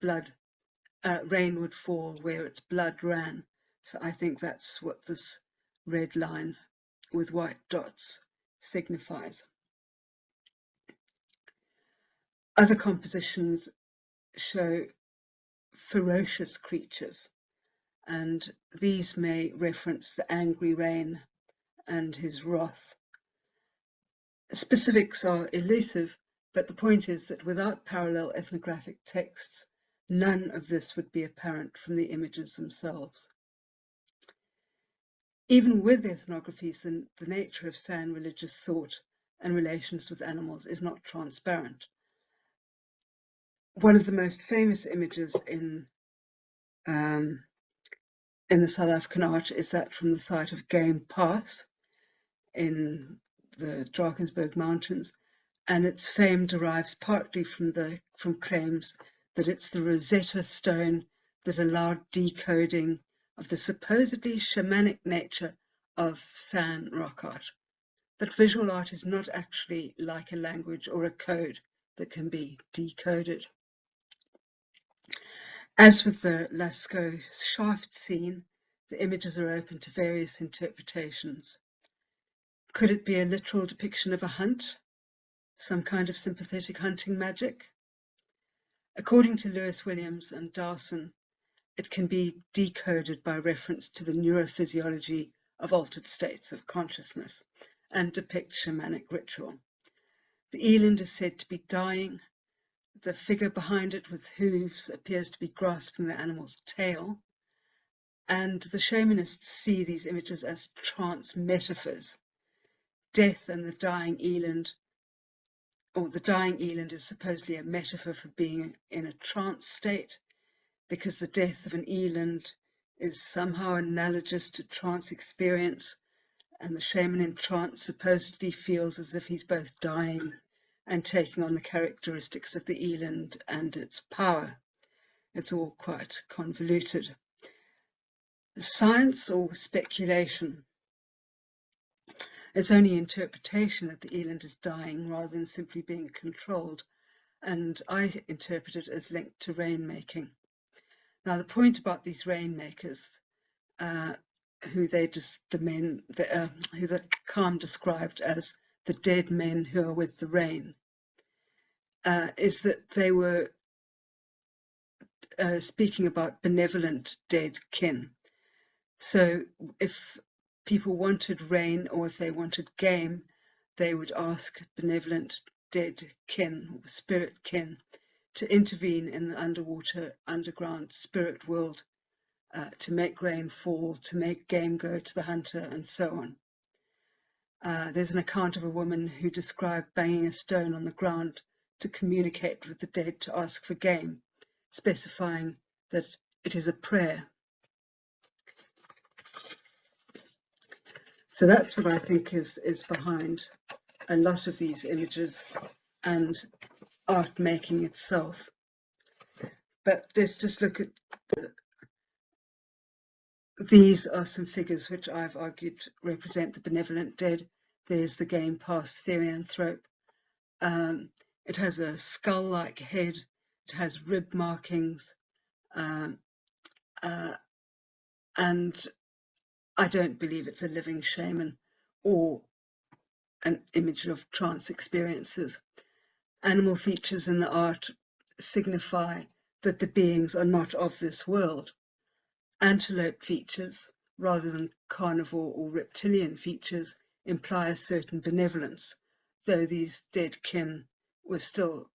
rain would fall where its blood ran. So I think that's what this red line with white dots signifies. Other compositions show ferocious creatures, and these may reference the angry rain and his wrath. Specifics are elusive, but the point is that without parallel ethnographic texts, none of this would be apparent from the images themselves. Even with ethnographies, the nature of San religious thought and relations with animals is not transparent. One of the most famous images in the South African art is that from the site of Game Pass in the Drakensberg Mountains, and its fame derives partly from claims that it's the Rosetta Stone that allowed decoding of the supposedly shamanic nature of San rock art. But visual art is not actually like a language or a code that can be decoded. As with the Lascaux shaft scene, the images are open to various interpretations. Could it be a literal depiction of a hunt? Some kind of sympathetic hunting magic? According to Lewis Williams and Dawson, it can be decoded by reference to the neurophysiology of altered states of consciousness and depict shamanic ritual. The eland is said to be dying. The figure behind it with hooves appears to be grasping the animal's tail, and the shamanists see these images as trance metaphors, death and the dying eland, or the dying eland, is supposedly a metaphor for being in a trance state, because the death of an eland is somehow analogous to trance experience, and the shaman in trance supposedly feels as if he's both dying and taking on the characteristics of the eland and its power. It's all quite convoluted. Science or speculation? It's only interpretation that the eland is dying rather than simply being controlled, and I interpret it as linked to rainmaking. Now, the point about these rainmakers, who the Khan described as the dead men who are with the rain, is that they were speaking about benevolent dead kin. So if people wanted rain, or if they wanted game, they would ask benevolent dead kin or spirit kin to intervene in the underground spirit world, to make rain fall, to make game go to the hunter, and so on. There's an account of a woman who described banging a stone on the ground to communicate with the dead to ask for game, specifying that it is a prayer. So that's what I think is behind a lot of these images and art making itself. But let's just look at these are some figures which I've argued represent the benevolent dead. There's the game past therianthrope. It has a skull-like head. It has rib markings. And I don't believe it's a living shaman or an image of trance experiences. Animal features in the art signify that the beings are not of this world. Antelope features, rather than carnivore or reptilian features, imply a certain benevolence, though these dead kin were still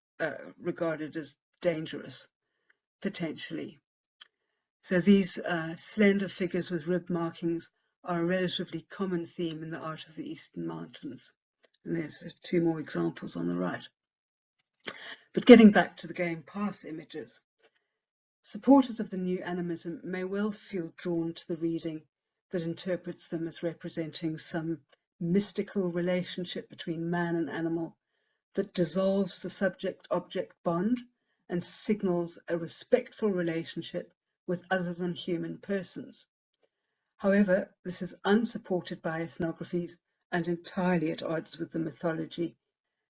regarded as dangerous, potentially. So these slender figures with rib markings are a relatively common theme in the art of the Eastern Mountains. And there's two more examples on the right. But getting back to the game pass images, supporters of the new animism may well feel drawn to the reading that interprets them as representing some mystical relationship between man and animal that dissolves the subject-object bond and signals a respectful relationship with other than human persons. However, this is unsupported by ethnographies and entirely at odds with the mythology,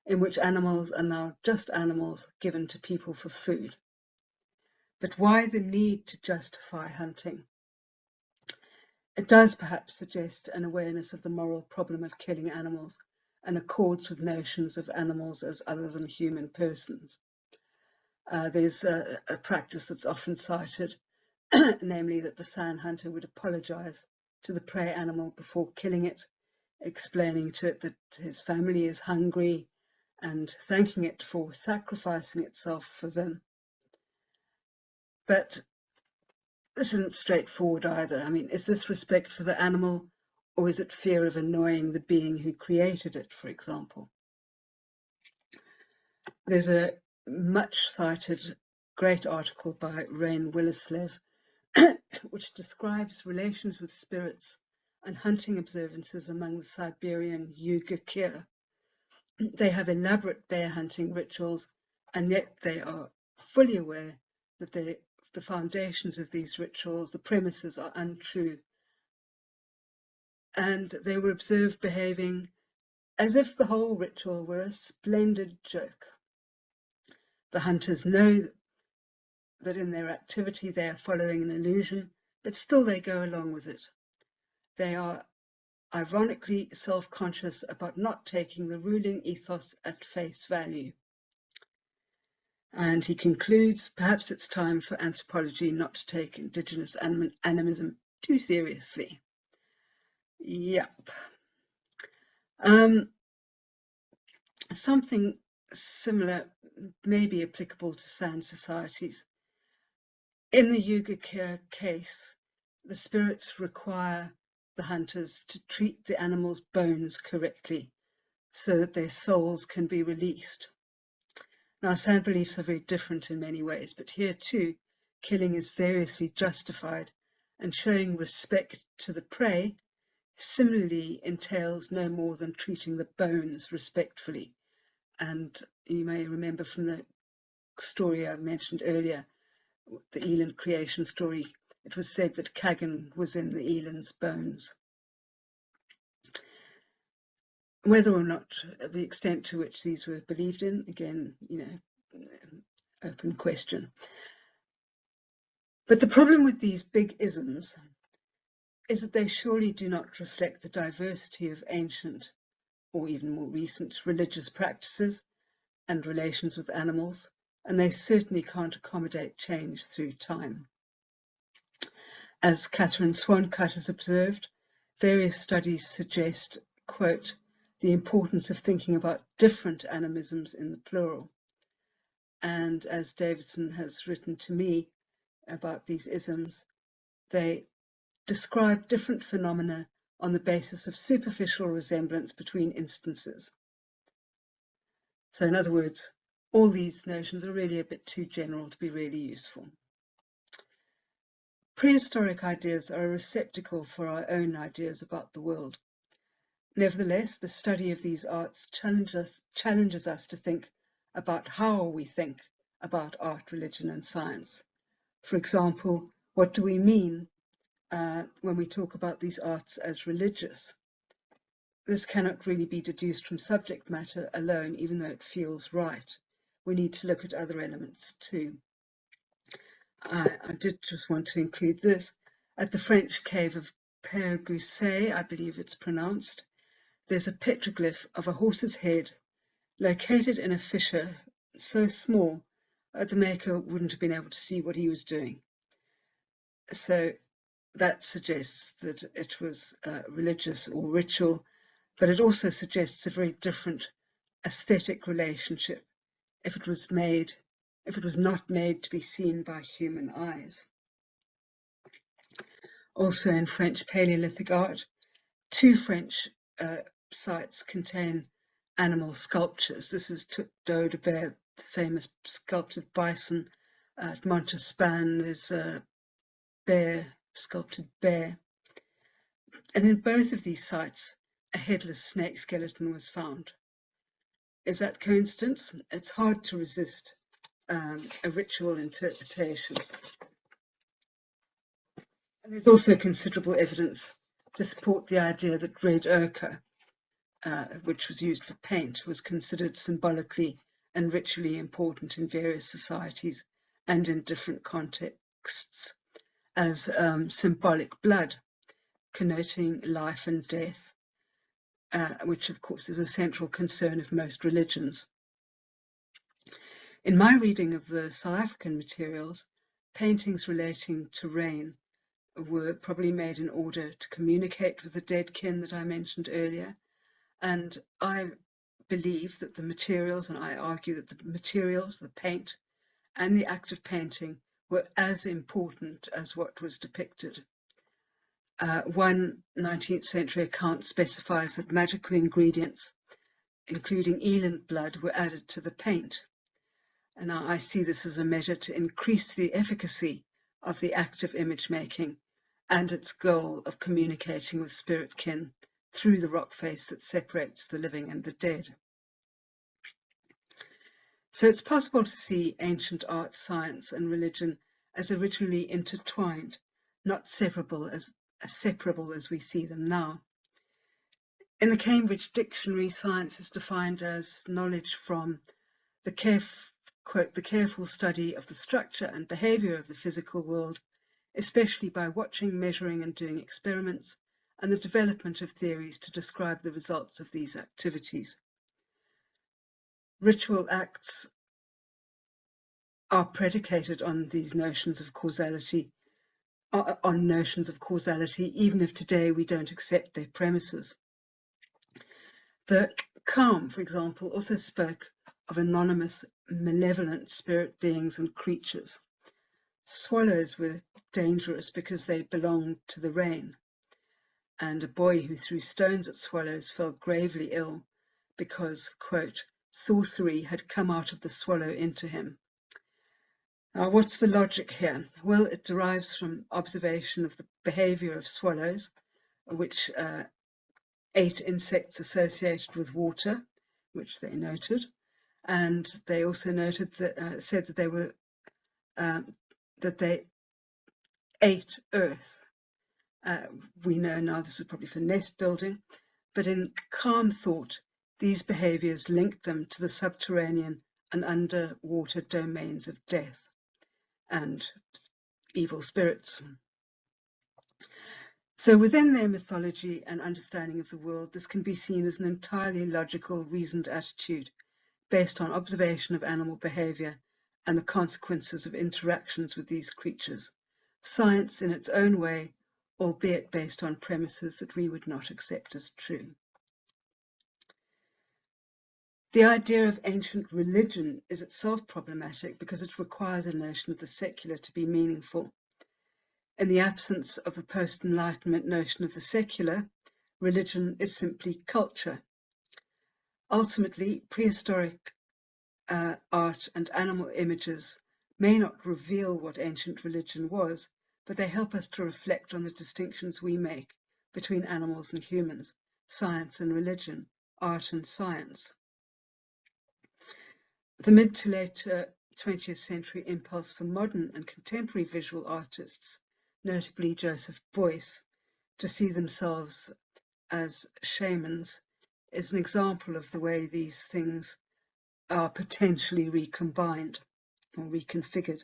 in which animals are now just animals given to people for food. But why the need to justify hunting? It does perhaps suggest an awareness of the moral problem of killing animals and accords with notions of animals as other than human persons. There's a practice that's often cited, namely that the sand hunter would apologize to the prey animal before killing it, explaining to it that his family is hungry and thanking it for sacrificing itself for them. But this isn't straightforward either. I mean, is this respect for the animal, or is it fear of annoying the being who created it, for example? There's a much cited great article by Rain Willislev, which describes relations with spirits and hunting observances among the Siberian Yugakir. They have elaborate bear hunting rituals, and yet they are fully aware that the foundations of these rituals, the premises, are untrue. And they were observed behaving as if the whole ritual were a splendid joke. The hunters know that in their activity they are following an illusion, but still they go along with it. They are ironically self-conscious about not taking the ruling ethos at face value. And he concludes, perhaps it's time for anthropology not to take indigenous animism too seriously. Yep. Something similar may be applicable to sand societies. In the Yugakir case, the spirits require the hunters to treat the animal's bones correctly so that their souls can be released. Now, sound beliefs are very different in many ways, but here too, killing is variously justified, and showing respect to the prey similarly entails no more than treating the bones respectfully. And you may remember from the story I mentioned earlier, the eland creation story, it was said that Kagan was in the eland's bones. Whether or not the extent to which these were believed in, again, open question. But the problem with these big isms is that they surely do not reflect the diversity of ancient, or even more recent, religious practices and relations with animals, and they certainly can't accommodate change through time. As Catherine Swancutt has observed, various studies suggest, quote, the importance of thinking about different animisms in the plural. And as Davidson has written to me about these isms, they describe different phenomena on the basis of superficial resemblance between instances. So in other words, all these notions are really a bit too general to be really useful. Prehistoric ideas are a receptacle for our own ideas about the world. Nevertheless, the study of these arts challenges us to think about how we think about art, religion, and science. For example, what do we mean when we talk about these arts as religious? This cannot really be deduced from subject matter alone, even though it feels right. We need to look at other elements too. I did just want to include this. At the French cave of Père, I believe it's pronounced, there's a petroglyph of a horse's head located in a fissure so small that the maker wouldn't have been able to see what he was doing. So that suggests that it was religious or ritual, but it also suggests a very different aesthetic relationship if it was not made to be seen by human eyes. Also in French Paleolithic art, two French sites contain animal sculptures. This is Tute de Bear, the famous sculpted bison. At Montespan, there's a sculpted bear. And in both of these sites, a headless snake skeleton was found. Is that coincidence? It's hard to resist a ritual interpretation. And there's also considerable evidence to support the idea that red ochre, which was used for paint, was considered symbolically and ritually important in various societies and in different contexts as symbolic blood, connoting life and death, which of course is a central concern of most religions. In my reading of the South African materials, paintings relating to rain were probably made in order to communicate with the dead kin that I mentioned earlier. And I believe that the materials, and I argue that the materials, the paint, and the act of painting were as important as what was depicted. One 19th century account specifies that magical ingredients, including eland blood, were added to the paint. And now I see this as a measure to increase the efficacy of the act of image making and its goal of communicating with spirit kin through the rock face that separates the living and the dead. So it's possible to see ancient art, science, and religion as originally intertwined, not separable as we see them now. In the Cambridge Dictionary, science is defined as knowledge from the careful study of the structure and behaviour of the physical world, especially by watching, measuring, and doing experiments, and the development of theories to describe the results of these activities. Ritual acts are predicated on these notions of causality, even if today we don't accept their premises. The Calm, for example, also spoke of anonymous, malevolent spirit beings and creatures. Swallows were dangerous because they belonged to the rain, and a boy who threw stones at swallows fell gravely ill because, quote, sorcery had come out of the swallow into him. Now, what's the logic here? Well, it derives from observation of the behavior of swallows, which ate insects associated with water, which they noted, and they also noted that said that they were that they ate earth. We know now this was probably for nest building, but in calm thought, these behaviors linked them to the subterranean and underwater domains of death and evil spirits. So within their mythology and understanding of the world, this can be seen as an entirely logical, reasoned attitude based on observation of animal behavior and the consequences of interactions with these creatures. Science in its own way, albeit based on premises that we would not accept as true. The idea of ancient religion is itself problematic because it requires a notion of the secular to be meaningful. In the absence of the post-Enlightenment notion of the secular, religion is simply culture. Ultimately, prehistoric art and animal images may not reveal what ancient religion was, but they help us to reflect on the distinctions we make between animals and humans, science and religion, art and science. The mid to late 20th century impulse for modern and contemporary visual artists, notably Joseph Beuys, to see themselves as shamans is an example of the way these things are potentially recombined or reconfigured.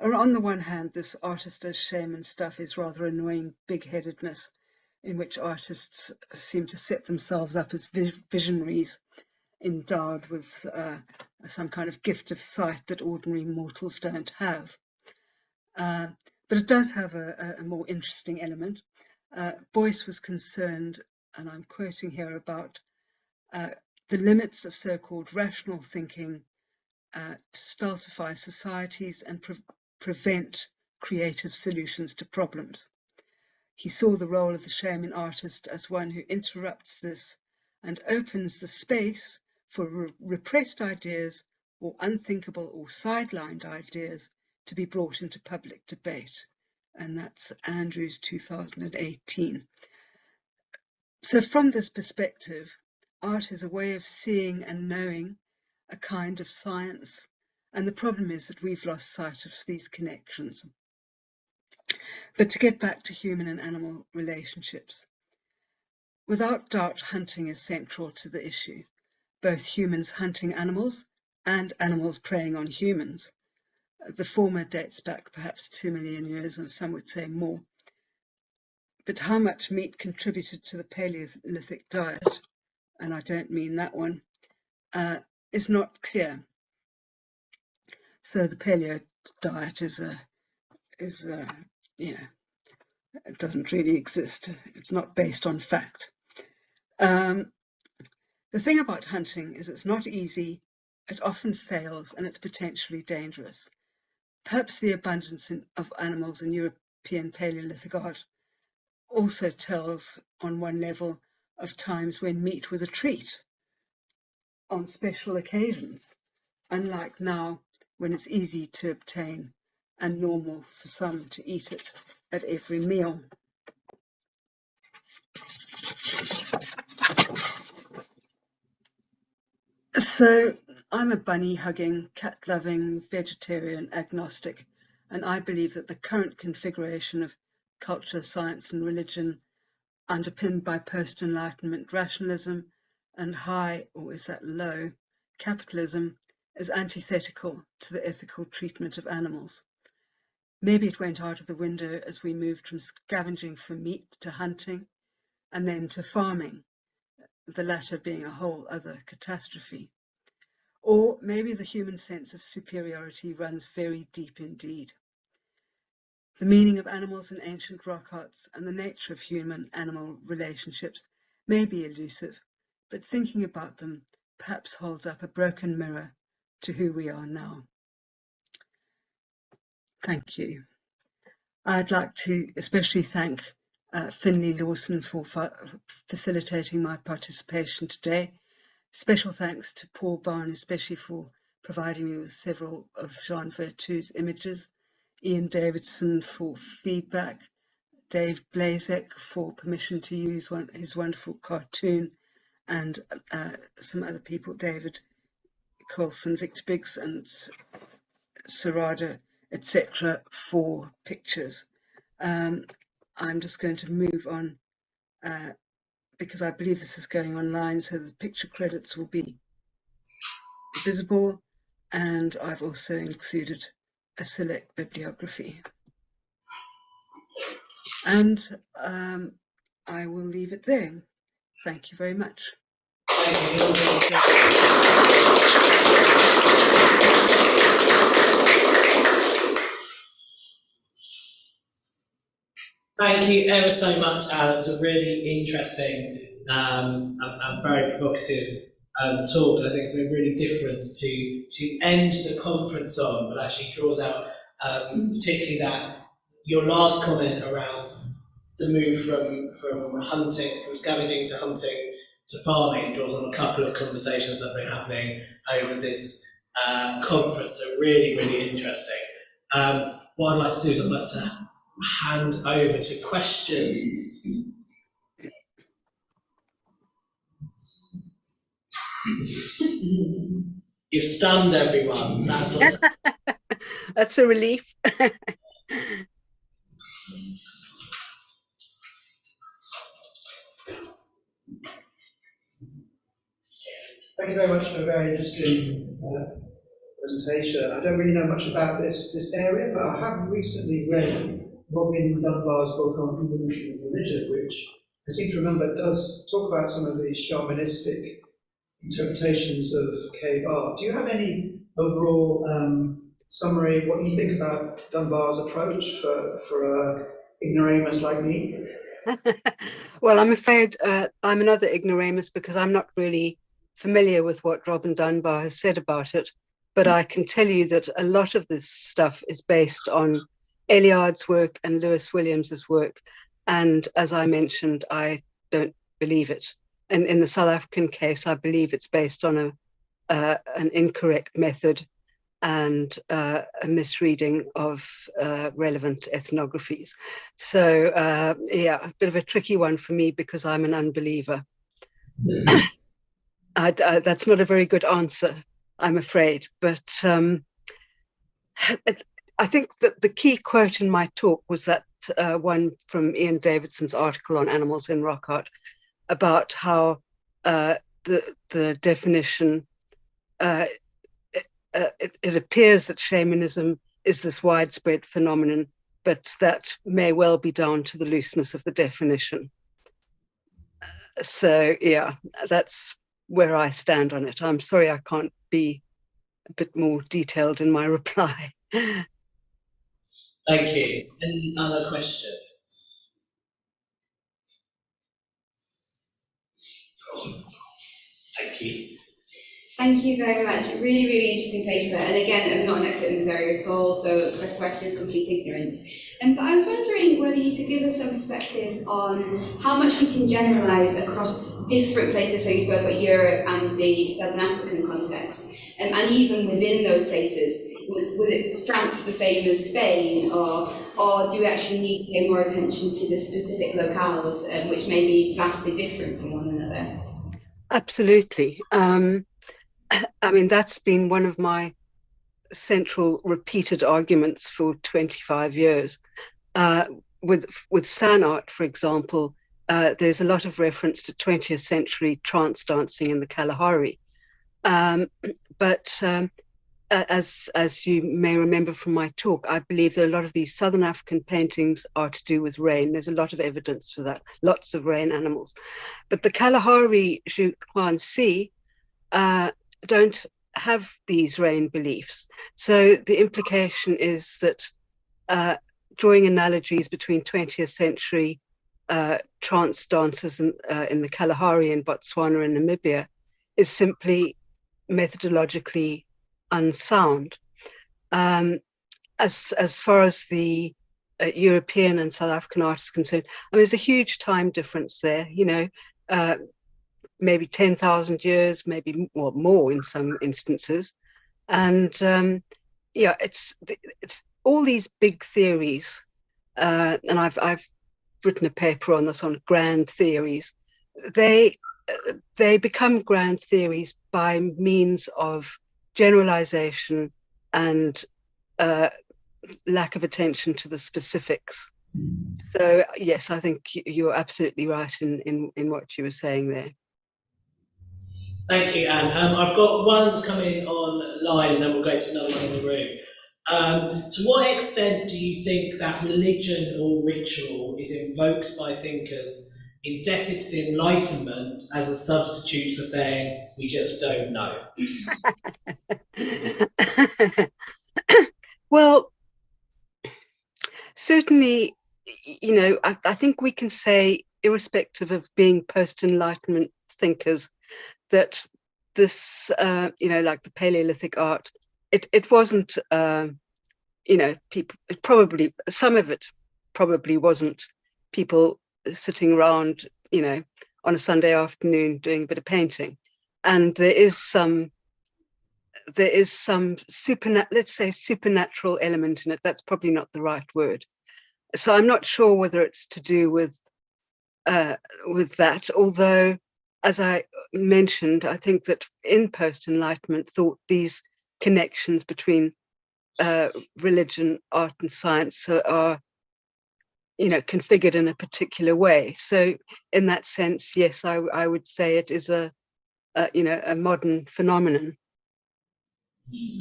On the one hand, this artist as shaman stuff is rather annoying big-headedness in which artists seem to set themselves up as visionaries endowed with some kind of gift of sight that ordinary mortals don't have. But it does have a more interesting element. Beuys was concerned, and I'm quoting here, about the limits of so-called rational thinking to stultify societies and prevent creative solutions to problems. He saw the role of the shaman artist as one who interrupts this and opens the space for repressed ideas or unthinkable or sidelined ideas to be brought into public debate. And that's Andrews 2018. So from this perspective, art is a way of seeing and knowing, a kind of science, and the problem is that we've lost sight of these connections. But to get back to human and animal relationships, without doubt, hunting is central to the issue, both humans hunting animals and animals preying on humans. The former dates back perhaps 2 million years, and some would say more. But how much meat contributed to the Palaeolithic diet, and I don't mean that one, is not clear. So the paleo diet it doesn't really exist. It's not based on fact. The thing about hunting is it's not easy, it often fails, and it's potentially dangerous. Perhaps the abundance of animals in European Paleolithic art also tells, on one level, of times when meat was a treat on special occasions, unlike now when it's easy to obtain and normal for some to eat it at every meal. So I'm a bunny-hugging, cat-loving, vegetarian agnostic, and I believe that the current configuration of culture, science and religion, underpinned by post-Enlightenment rationalism and high, or is that low, capitalism, is antithetical to the ethical treatment of animals. Maybe it went out of the window as we moved from scavenging for meat to hunting and then to farming, the latter being a whole other catastrophe. Or maybe the human sense of superiority runs very deep indeed. The meaning of animals in ancient rock arts and the nature of human-animal relationships may be elusive, but thinking about them perhaps holds up a broken mirror to who we are now. Thank you. I'd like to especially thank Finley Lawson for facilitating my participation today. Special thanks to Paul Barn, especially for providing me with several of Jean Vertu's images, Ian Davidson for feedback, Dave Blazek for permission to use his wonderful cartoon, and some other people, David Colson, Victor Biggs and Sarada, etc., for pictures. I'm just going to move on because I believe this is going online, so the picture credits will be visible, and I've also included a select bibliography. And I will leave it there. Thank you very much. Thank you ever so much, Al. It was a really interesting and very provocative talk. I think it's been really different to end the conference on, but actually draws out particularly that your last comment around the move from hunting, from scavenging to hunting to farming, draws on a couple of conversations that have been happening over this conference. So really, really interesting. What I'd like to do is I'd like to hand over to questions. You've stunned everyone. That's what's That's a relief. Thank you very much for a very interesting presentation. I don't really know much about this area, but I have recently read Robin Dunbar's book on evolution of religion, which I seem to remember does talk about some of the shamanistic interpretations of cave art. Do you have any overall summary, what you think about Dunbar's approach for ignoramus like me? Well, I'm afraid I'm another ignoramus because I'm not really familiar with what Robin Dunbar has said about it, but I can tell you that a lot of this stuff is based on Eliard's work and Lewis Williams's work, and as I mentioned, I don't believe it. And in the South African case, I believe it's based on an incorrect method and a misreading of relevant ethnographies. So yeah, a bit of a tricky one for me because I'm an unbeliever. That's not a very good answer, I'm afraid, but I think that the key quote in my talk was that one from Ian Davidson's article on animals in rock art about how the definition, it appears that shamanism is this widespread phenomenon, but that may well be down to the looseness of the definition. So yeah, that's where I stand on it. I'm sorry I can't be a bit more detailed in my reply. Thank you. Any other questions? Thank you. Thank you very much. Really, really interesting paper. And again, I'm not an expert in this area at all, so the question of complete ignorance. But I was wondering whether you could give us some perspective on how much we can generalise across different places. So you spoke about Europe and the Southern African context. And even within those places, was it France the same as Spain, or do we actually need to pay more attention to the specific locales, which may be vastly different from one another? Absolutely. I mean, that's been one of my central repeated arguments for 25 years. With San art, for example, there's a lot of reference to 20th century trance dancing in the Kalahari. But as you may remember from my talk, I believe that a lot of these Southern African paintings are to do with rain. There's a lot of evidence for that, lots of rain animals. But the Kalahari Juan Sea don't have these rain beliefs. So the implication is that drawing analogies between 20th century trance dancers in the Kalahari in Botswana and Namibia is simply methodologically unsound. As far as the European and South African art is concerned, I mean, there's a huge time difference there, you know, maybe 10,000 years, maybe more in some instances. And yeah, it's all these big theories, and I've written a paper on this, on grand theories. They become grand theories by means of generalization and lack of attention to the specifics. So yes, I think you're absolutely right in what you were saying there. Thank you, Anne. I've got one that's coming online, and then we'll go to another one in the room. To what extent do you think that religion or ritual is invoked by thinkers indebted to the Enlightenment as a substitute for saying, we just don't know? Well, certainly, you know, I think we can say, irrespective of being post-Enlightenment thinkers, that this, you know, like the Paleolithic art, it wasn't, you know, people, probably, some of it probably wasn't people sitting around, you know, on a Sunday afternoon doing a bit of painting. And there is some let's say supernatural element in it. That's probably not the right word. So I'm not sure whether it's to do with that, although, as I mentioned, I think that in post-Enlightenment thought, these connections between religion, art, and science are, you know, configured in a particular way. So in that sense, yes, I would say it is you know, a modern phenomenon.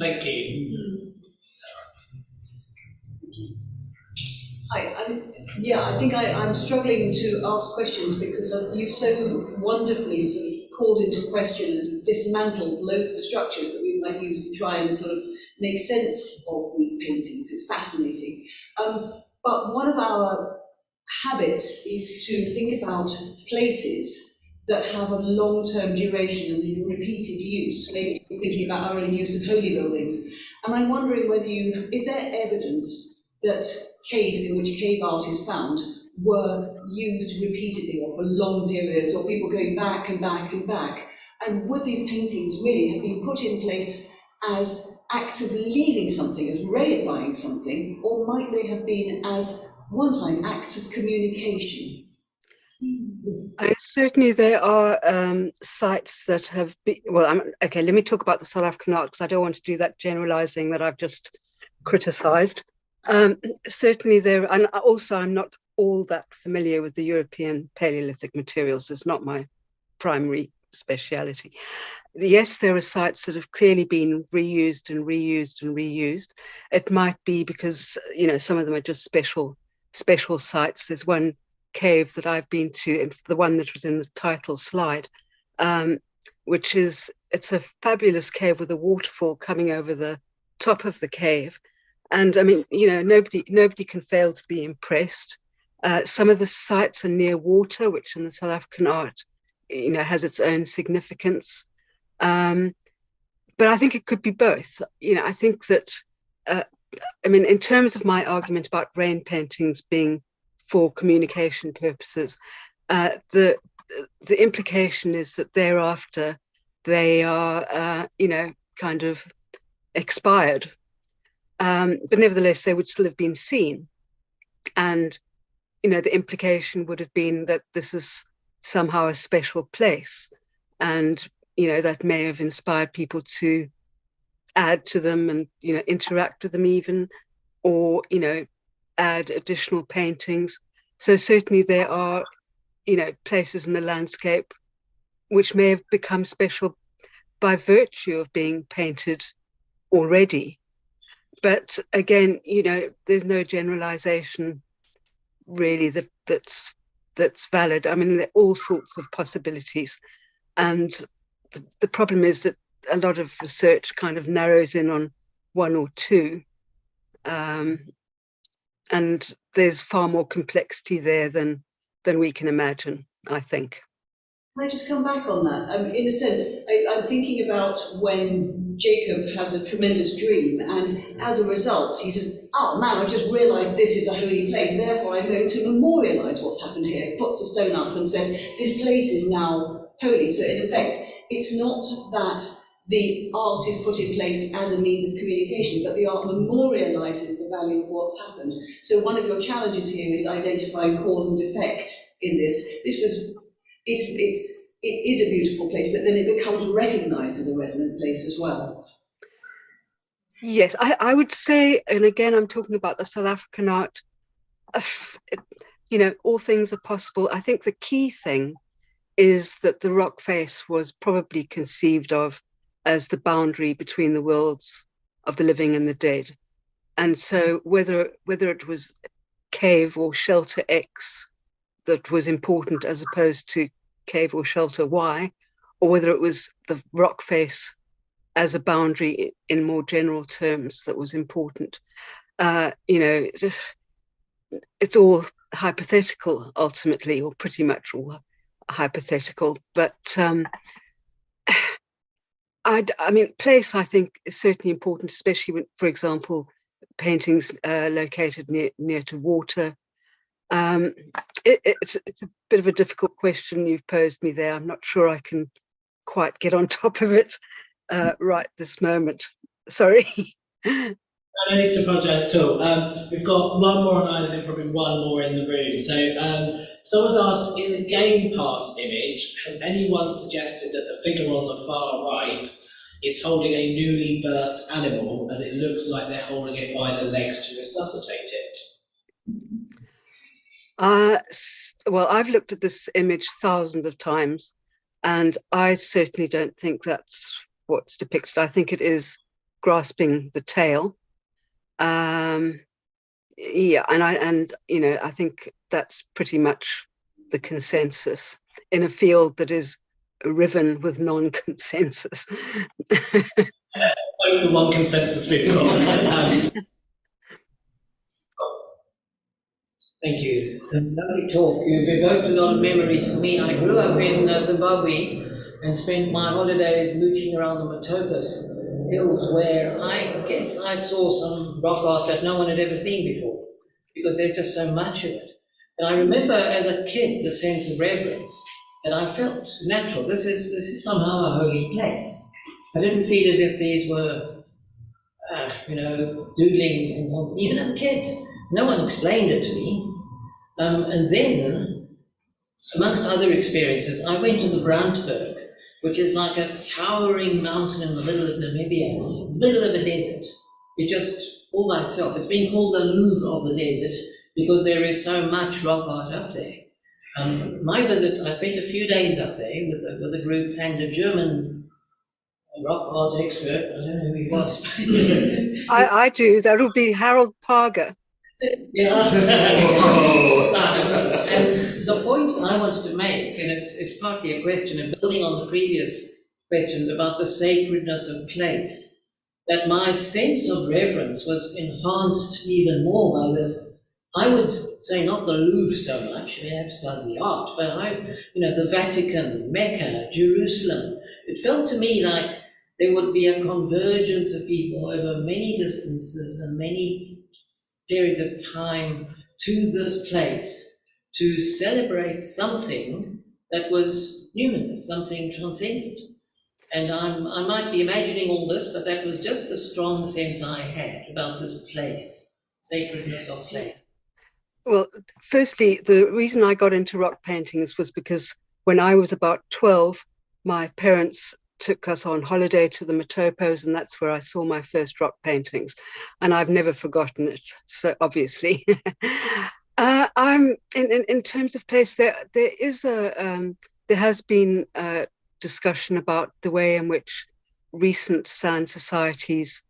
Thank you. Hi, I think I'm struggling to ask questions because you've so wonderfully sort of called into question and dismantled loads of structures that we might use to try and sort of make sense of these paintings. It's fascinating. But one of our habits is to think about places that have a long-term duration and repeated use. Maybe thinking about our own use of holy buildings. And I'm wondering whether is there evidence that caves in which cave art is found were used repeatedly or for long periods, or people going back and back and back? And would these paintings really have been put in place as acts of leaving something, as reifying something, or might they have been, as one time, acts of communication? Certainly there are sites that have been, well, okay, let me talk about the South African art, because I don't want to do that generalizing that I've just criticized. Certainly there, and also I'm not all that familiar with the European Paleolithic materials. It's not my primary speciality. Yes, there are sites that have clearly been reused and reused and reused. It might be because, you know, some of them are just special sites. There's one cave that I've been to, and the one that was in the title slide, which is, it's a fabulous cave with a waterfall coming over the top of the cave. And I mean, you know, nobody can fail to be impressed. Some of the sites are near water, which in the South African art, you know, has its own significance. But I think it could be both. You know, I think that, I mean, in terms of my argument about rain paintings being for communication purposes, the implication is that thereafter they are, you know, kind of expired. But nevertheless, they would still have been seen. And, you know, the implication would have been that this is somehow a special place. And, you know, that may have inspired people to add to them and, you know, interact with them even, or, you know, add additional paintings. So certainly there are, you know, places in the landscape which may have become special by virtue of being painted already. But again, you know, there's no generalization really that's valid. I mean, there are all sorts of possibilities. And the problem is that a lot of research kind of narrows in on one or two. And there's far more complexity there than we can imagine, I think. Can I just come back on that? In a sense, I'm thinking about when Jacob has a tremendous dream, and as a result, he says, "Oh man, I just realised this is a holy place, therefore I'm going to memorialise what's happened here." Puts a stone up and says, "This place is now holy." So in effect, it's not that the art is put in place as a means of communication, but the art memorialises the value of what's happened. So one of your challenges here is identifying cause and effect in this. It is a beautiful place, but then it becomes recognised as a resonant place as well. Yes, I would say, and again, I'm talking about the South African art, all things are possible. I think the key thing is that the rock face was probably conceived of as the boundary between the worlds of the living and the dead. And so whether it was cave or shelter X that was important as opposed to cave or shelter Y, or whether it was the rock face as a boundary in more general terms that was important. It's all hypothetical ultimately, or pretty much all hypothetical. But place, I think, is certainly important, especially when, for example, paintings located near to water. It's a bit of a difficult question you've posed me there. I'm not sure I can quite get on top of it right this moment. Sorry. I don't need to apologise at all. We've got one more on either, and probably one more in the room. So someone's asked, in the Game Pass image, has anyone suggested that the figure on the far right is holding a newly birthed animal, as it looks like they're holding it by the legs to resuscitate it? Well, I've looked at this image thousands of times, and I certainly don't think that's what's depicted. I think it is grasping the tail. I think that's pretty much the consensus in a field that is riven with non-consensus. Only the one consensus we've got. Thank you. Lovely talk. You've evoked a lot of memories for me. I grew up in Zimbabwe and spent my holidays mooching around the Matopus hills, where I guess I saw some rock art that no one had ever seen before, because there's just so much of it. And I remember as a kid the sense of reverence that I felt natural. This is somehow a holy place. I didn't feel as if these were, doodlings. And even as a kid, no one explained it to me. And then, amongst other experiences, I went to the Brandberg, which is like a towering mountain in the middle of Namibia, middle of a desert. It just, all by itself, it's been called the Louvre of the desert because there is so much rock art up there. My visit, I spent a few days up there with a group and a German rock art expert. I don't know who he was. I do. That would be Harold Parger. Yeah. And the point I wanted to make, and it's partly a question, and building on the previous questions about the sacredness of place, that my sense of reverence was enhanced even more by this. I would say not the Louvre so much, it emphasizes the art, but the Vatican, Mecca, Jerusalem. It felt to me like there would be a convergence of people over many distances and many periods of time to this place to celebrate something that was numinous, something transcendent. And I might be imagining all this, but that was just the strong sense I had about this place, sacredness of place. Well, firstly, the reason I got into rock paintings was because when I was about 12, my parents took us on holiday to the Matopos, and that's where I saw my first rock paintings, and I've never forgotten it. So obviously, I'm in terms of place. There has been a discussion about the way in which recent science societies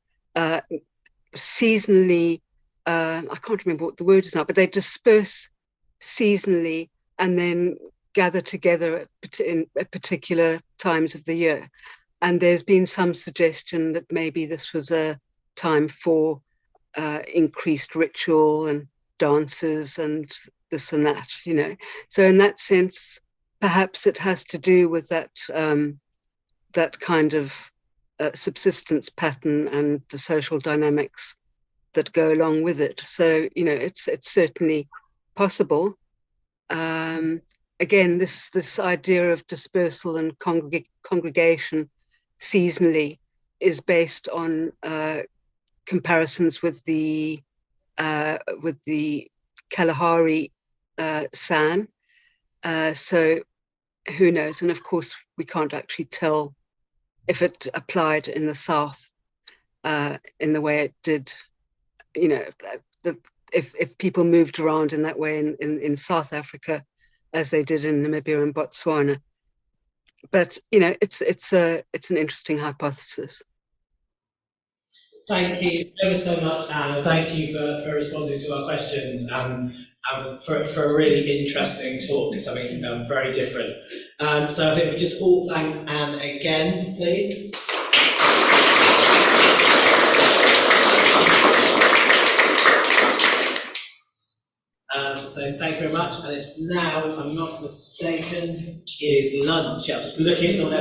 seasonally. I can't remember what the word is now, but they disperse seasonally and then gather together at particular times of the year. And there's been some suggestion that maybe this was a time for increased ritual and dances and this and that, So in that sense, perhaps it has to do with that that kind of subsistence pattern and the social dynamics that go along with it. So, you know, it's certainly possible. Again, this idea of dispersal and congregation seasonally is based on comparisons with the Kalahari San. So who knows? And of course, we can't actually tell if it applied in the South in the way it did. You know, if people moved around in that way in South Africa, as they did in Namibia and Botswana. But you know, it's an interesting hypothesis. Thank you ever so much, Anne, and thank you for responding to our questions and for a really interesting talk. It's something very different. So I think we just all thank Anne again, please. So thank you very much, and it's now, if I'm not mistaken, it is lunch. Yeah, I was just looking at someone else.